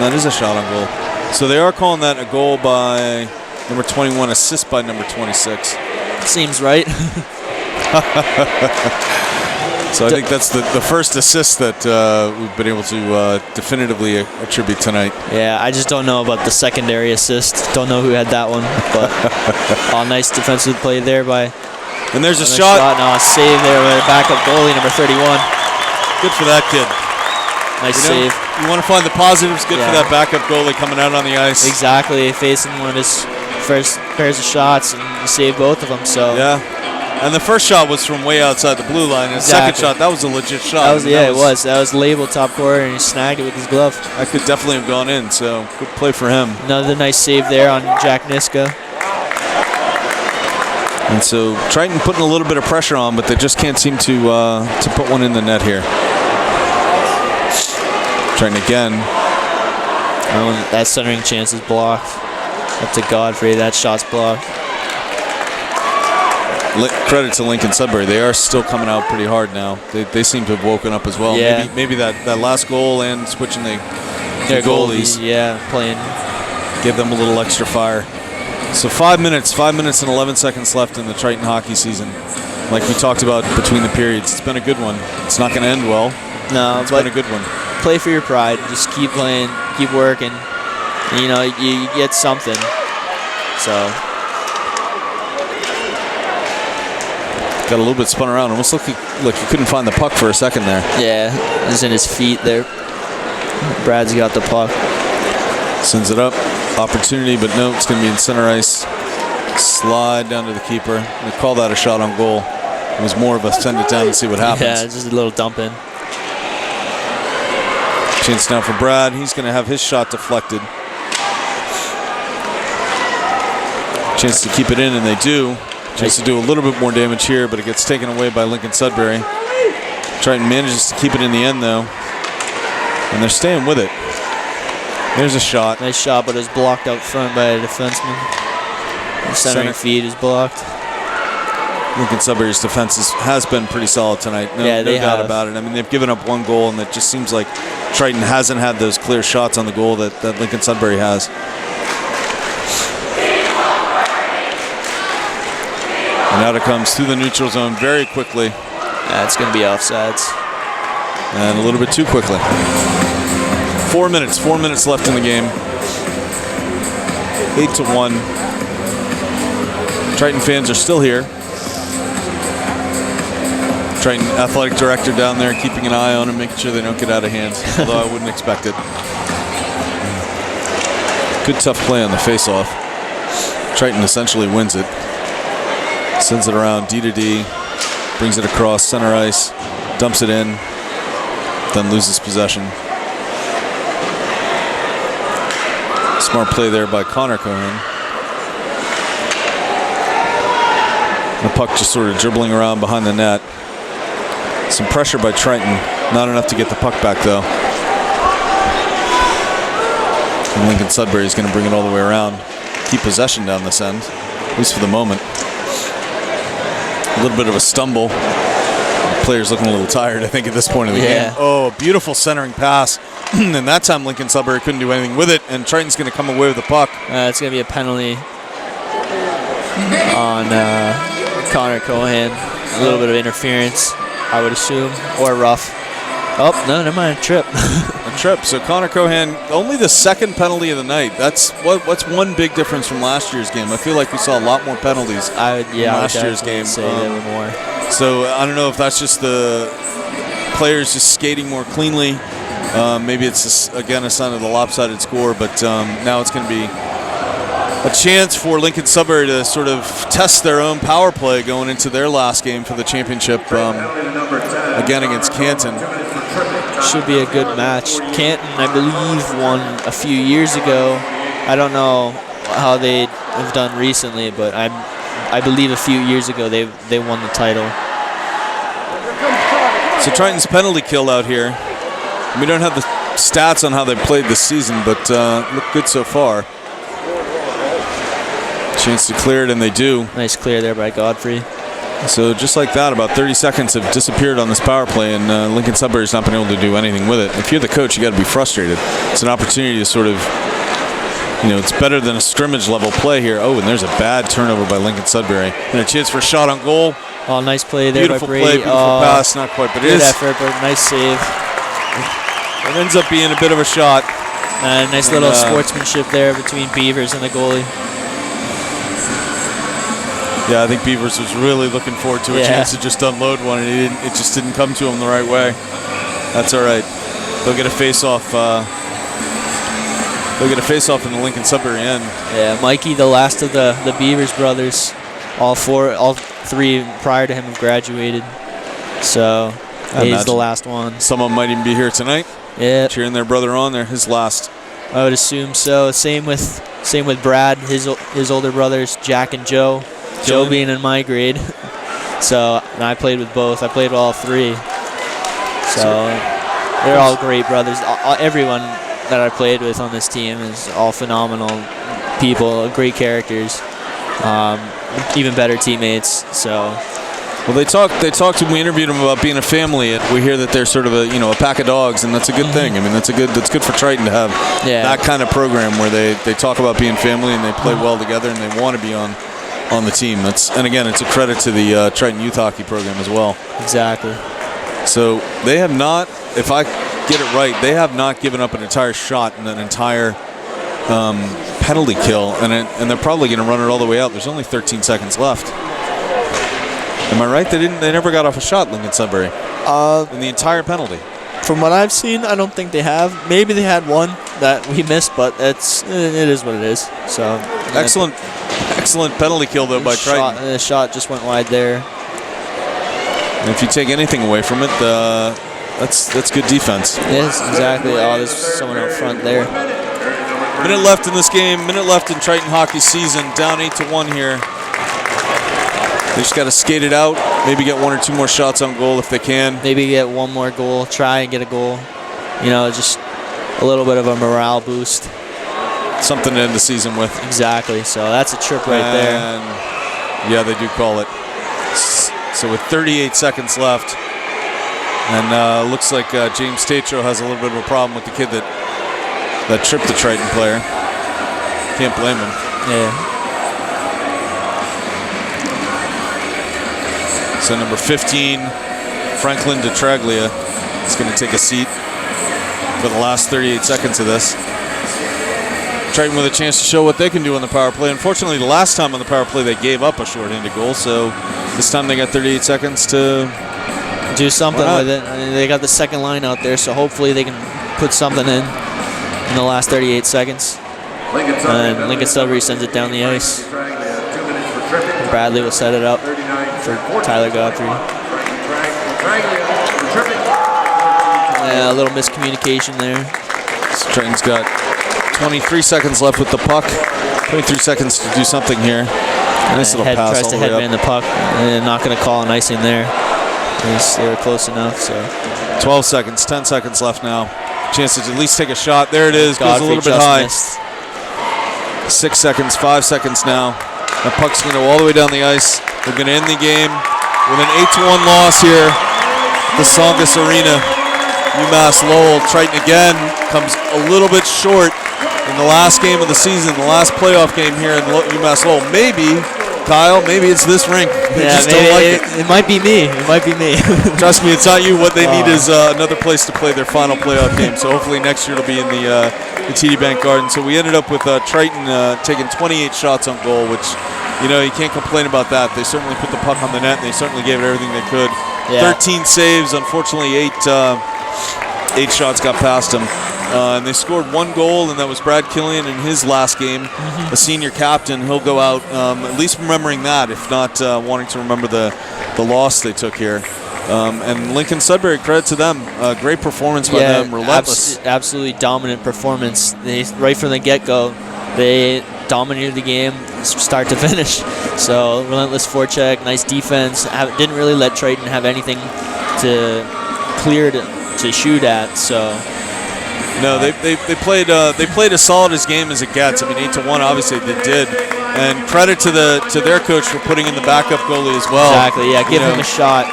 that is a shot on goal. So they are calling that a goal by number 21, assist by number 26. Seems right. So I think that's the first assist that we've been able to definitively attribute tonight. Yeah, I just don't know about the secondary assist. Don't know who had that one. But nice defensive play there by... And there's a shot. No, save there by the backup goalie, number 31. Good for that kid. Nice save. You want to find the positives. Good for that backup goalie coming out on the ice. Exactly. Facing one of his first pairs of shots, and he saved both of them. So yeah. And the first shot was from way outside the blue line. And the second shot, that was a legit shot. It was. That was labeled top corner, and he snagged it with his glove. That could definitely have gone in, so good play for him. Another nice save there on Jack Niska. And so Triton putting a little bit of pressure on, but they just can't seem to put one in the net here. Triton again. That centering chance is blocked. Up to Godfrey, that shot's blocked. Credit to Lincoln Sudbury. They are still coming out pretty hard now. They seem to have woken up as well. Yeah. Maybe that last goal and switching their goalies. Playing. Give them a little extra fire. So 5 minutes and 11 seconds left in the Triton hockey season. Like we talked about between the periods, it's been a good one. It's not going to end well. No, it's been a good one. Play for your pride. Just keep playing, keep working. You know, you get something. So. Got a little bit spun around. Almost looked like he couldn't find the puck for a second there. Yeah, it was in his feet there. Brad's got the puck. Sends it up. Opportunity, but no, it's going to be in center ice. Slide down to the keeper. They call that a shot on goal. It was more of a send it down and see what happens. Yeah, just a little dump in. Chance now for Brad. He's going to have his shot deflected. Chance to keep it in, and they do. Chance to do a little bit more damage here, but it gets taken away by Lincoln Sudbury. Triton manages to keep it in the end, though. And they're staying with it. There's a shot. Nice shot, but it was blocked out front by a defenseman. The centering feed is blocked. Lincoln Sudbury's defense has been pretty solid tonight. No doubt about it. I mean, they've given up one goal, and it just seems like Triton hasn't had those clear shots on the goal that Lincoln Sudbury has. And out it comes through the neutral zone very quickly. It's going to be offsides. And a little bit too quickly. 4 minutes left in the game. 8-1. Triton fans are still here. Triton athletic director down there keeping an eye on them, making sure they don't get out of hand, although I wouldn't expect it. Good tough play on the face-off. Triton essentially wins it. Sends it around D to D, brings it across center ice, dumps it in, then loses possession. Smart play there by Connor Cohen. The puck just sort of dribbling around behind the net. Some pressure by Triton, not enough to get the puck back though. And Lincoln Sudbury is going to bring it all the way around, keep possession down this end, at least for the moment. A little bit of a stumble. Players looking a little tired, I think, at this point of the game. Oh, a beautiful centering pass. And that time Lincoln Sudbury couldn't do anything with it, and Triton's going to come away with the puck. It's going to be a penalty on Connor Cohen. A little bit of interference, I would assume, or rough. Oh, no, never mind, a trip. A trip. So Connor Cohen, only the second penalty of the night. That's what's one big difference from last year's game. I feel like we saw a lot more penalties in last year's game. Say there were more. So I don't know if that's just the players just skating more cleanly. Maybe it's just, again, a sign of the lopsided score, but now it's going to be a chance for Lincoln Sudbury to sort of test their own power play going into their last game for the championship, again against Canton. Should be a good match. Canton, I believe, won a few years ago. I don't know how they have done recently, but I believe a few years ago they won the title. So Triton's penalty kill out here. We don't have the stats on how they played this season, but look good so far. Chance to clear it, and they do. Nice clear there by Godfrey. So just like that, about 30 seconds have disappeared on this power play, and Lincoln Sudbury's not been able to do anything with it. If you're the coach, you got to be frustrated. It's an opportunity to sort of, it's better than a scrimmage level play here. Oh, and there's a bad turnover by Lincoln Sudbury, and a chance for a shot on goal. Oh, nice play there Beautiful by Brady. Play, beautiful pass, not quite, but it good is. effort, but nice save. It ends up being a bit of a shot. Nice little sportsmanship there between Beavers and the goalie. Yeah, I think Beavers was really looking forward to a chance to just unload one, and it just didn't come to him the right way. That's all right. They'll get a face-off. They'll get a face-off in the Lincoln Sudbury end. Yeah, Mikey, the last of the Beavers brothers, all three prior to him have graduated. So he's the last one. Some of them might even be here tonight. Yeah, cheering their brother on. They're his last. I would assume so. Same with Brad, his older brothers, Jack and Joe. Joe being in my grade. So I played with both. I played with all three. So they're all great brothers. Everyone that I played with on this team is all phenomenal people, great characters, even better teammates. So. Well, they talked to we interviewed them about being a family, and we hear that they're sort of a pack of dogs, and that's a good thing. I mean, that's good for Triton to have that kind of program where they talk about being family and they play well together and they want to be on the team. And again, it's a credit to the Triton youth hockey program as well. Exactly. So they have not, if I get it right, they have not given up an entire shot in an entire penalty kill, and they're probably going to run it all the way out. There's only 13 seconds left. Am I right? They never got off a shot, Lincoln Sudbury, in the entire penalty. From what I've seen, I don't think they have. Maybe they had one that we missed, but it is what it is. So excellent penalty kill though by Triton. The shot just went wide there. And if you take anything away from it, that's good defense. Yes, exactly. Oh, there's someone out front there. Minute left in this game. Minute left in Triton hockey season. Down 8-1 here. They just got to skate it out. Maybe get one or two more shots on goal if they can. Maybe get one more goal. Try and get a goal. Just a little bit of a morale boost. Something to end the season with. Exactly. So that's a trip right there. Yeah, they do call it. So with 38 seconds left, and looks like James Tatro has a little bit of a problem with the kid that tripped the Triton player. Can't blame him. Yeah. So number 15, Franklin DeTraglia, is going to take a seat for the last 38 seconds of this. Triton with a chance to show what they can do on the power play. Unfortunately, the last time on the power play, they gave up a shorthanded goal. So this time they got 38 seconds to do something with it. I mean, they got the second line out there, so hopefully they can put something in the last 38 seconds. And Lincoln Sudbury sends it down the ice. Bradley will set it up for Tyler Godfrey. Yeah, a little miscommunication there. So Triton's got 23 seconds left with the puck. 23 seconds to do something here. Nice little pass tries to headman the puck. And not going to call an icing there. They were close enough. So 12 seconds, 10 seconds left now. Chance to at least take a shot. There it is. Goes a little bit high. Missed. 6 seconds, 5 seconds now. That puck's going to go all the way down the ice. They're going to end the game with an 8-1 loss here the Songus Arena. UMass Lowell. Triton again comes a little bit short in the last game of the season, the last playoff game here in UMass Lowell. Maybe, Kyle, maybe it's this rink. They just don't like it. It might be me. It might be me. Trust me, it's not you. What they need is another place to play their final playoff game. So hopefully next year it'll be in the TD Bank Garden. So we ended up with Triton taking 28 shots on goal, which, you know, you can't complain about that. They certainly put the puck on the net, and they certainly gave it everything they could. Yeah. 13 saves. Unfortunately, eight shots got past them. And they scored 1 goal, and that was Brad Killian in his last game, a senior captain. He'll go out at least remembering that, if not wanting to remember the loss they took here. And Lincoln Sudbury, credit to them. Great performance by them, relentless. Absolutely dominant performance. They, right from the get-go, they dominated the game start to finish. So relentless forecheck, nice defense. Didn't really let Triton have anything to clear to shoot at. So. No, they played as solid a game as it gets. I mean, 8-1, obviously they did, and credit to their coach for putting in the backup goalie as well. Exactly, yeah, give him a shot.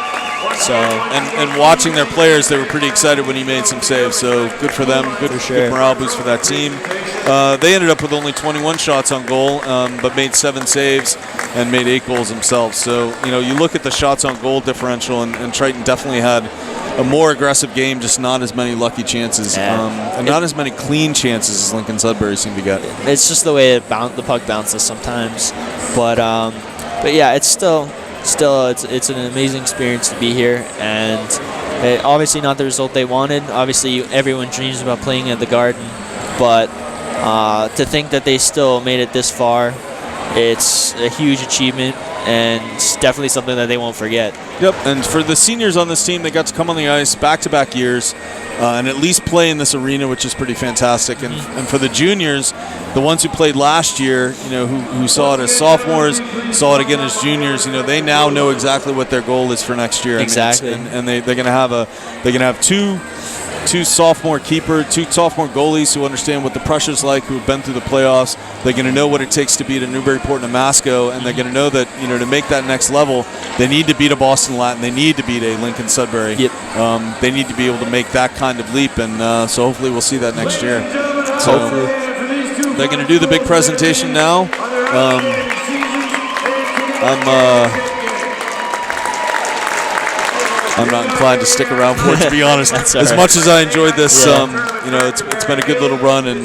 So and watching their players, they were pretty excited when he made some saves. So good for them, good morale boost for that team. They ended up with only 21 shots on goal, but made 7 saves and made 8 goals themselves. So you look at the shots on goal differential, and Triton definitely had a more aggressive game, just not as many lucky chances, and not as many clean chances as Lincoln Sudbury seemed to get. It's just the way the puck bounces sometimes, but yeah, it's still it's an amazing experience to be here, and obviously not the result they wanted. Obviously, everyone dreams about playing at the Garden, but to think that they still made it this far, it's a huge achievement. And it's definitely something that they won't forget. Yep, and for the seniors on this team, they got to come on the ice back-to-back years and at least play in this arena, which is pretty fantastic. And for the juniors, the ones who played last year, who saw it as sophomores, saw it again as juniors, they now know exactly what their goal is for next year. Exactly. And they're going to have two sophomore goalies who understand what the pressure's like, who have been through the playoffs. They're going to know what it takes to beat a Newburyport and a Masco, and they're going to know that to make that next level, they need to beat a Boston Latin, they need to beat a Lincoln Sudbury. Yep. They need to be able to make that kind of leap, and so hopefully we'll see that next year. So hopefully. They're going to do the big presentation now. I'm not inclined to stick around for it, to be honest. As much as I enjoyed this, it's been a good little run, and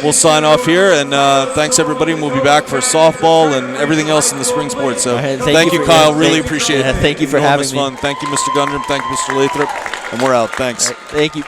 we'll sign off here. And thanks everybody, and we'll be back for softball and everything else in the spring sports. So thank you, Kyle. Really appreciate it. Thank you for having me. Fun. Thank you, Mr. Gundram. Thank you, Mr. Lathrop. And we're out. Thanks. Thank you.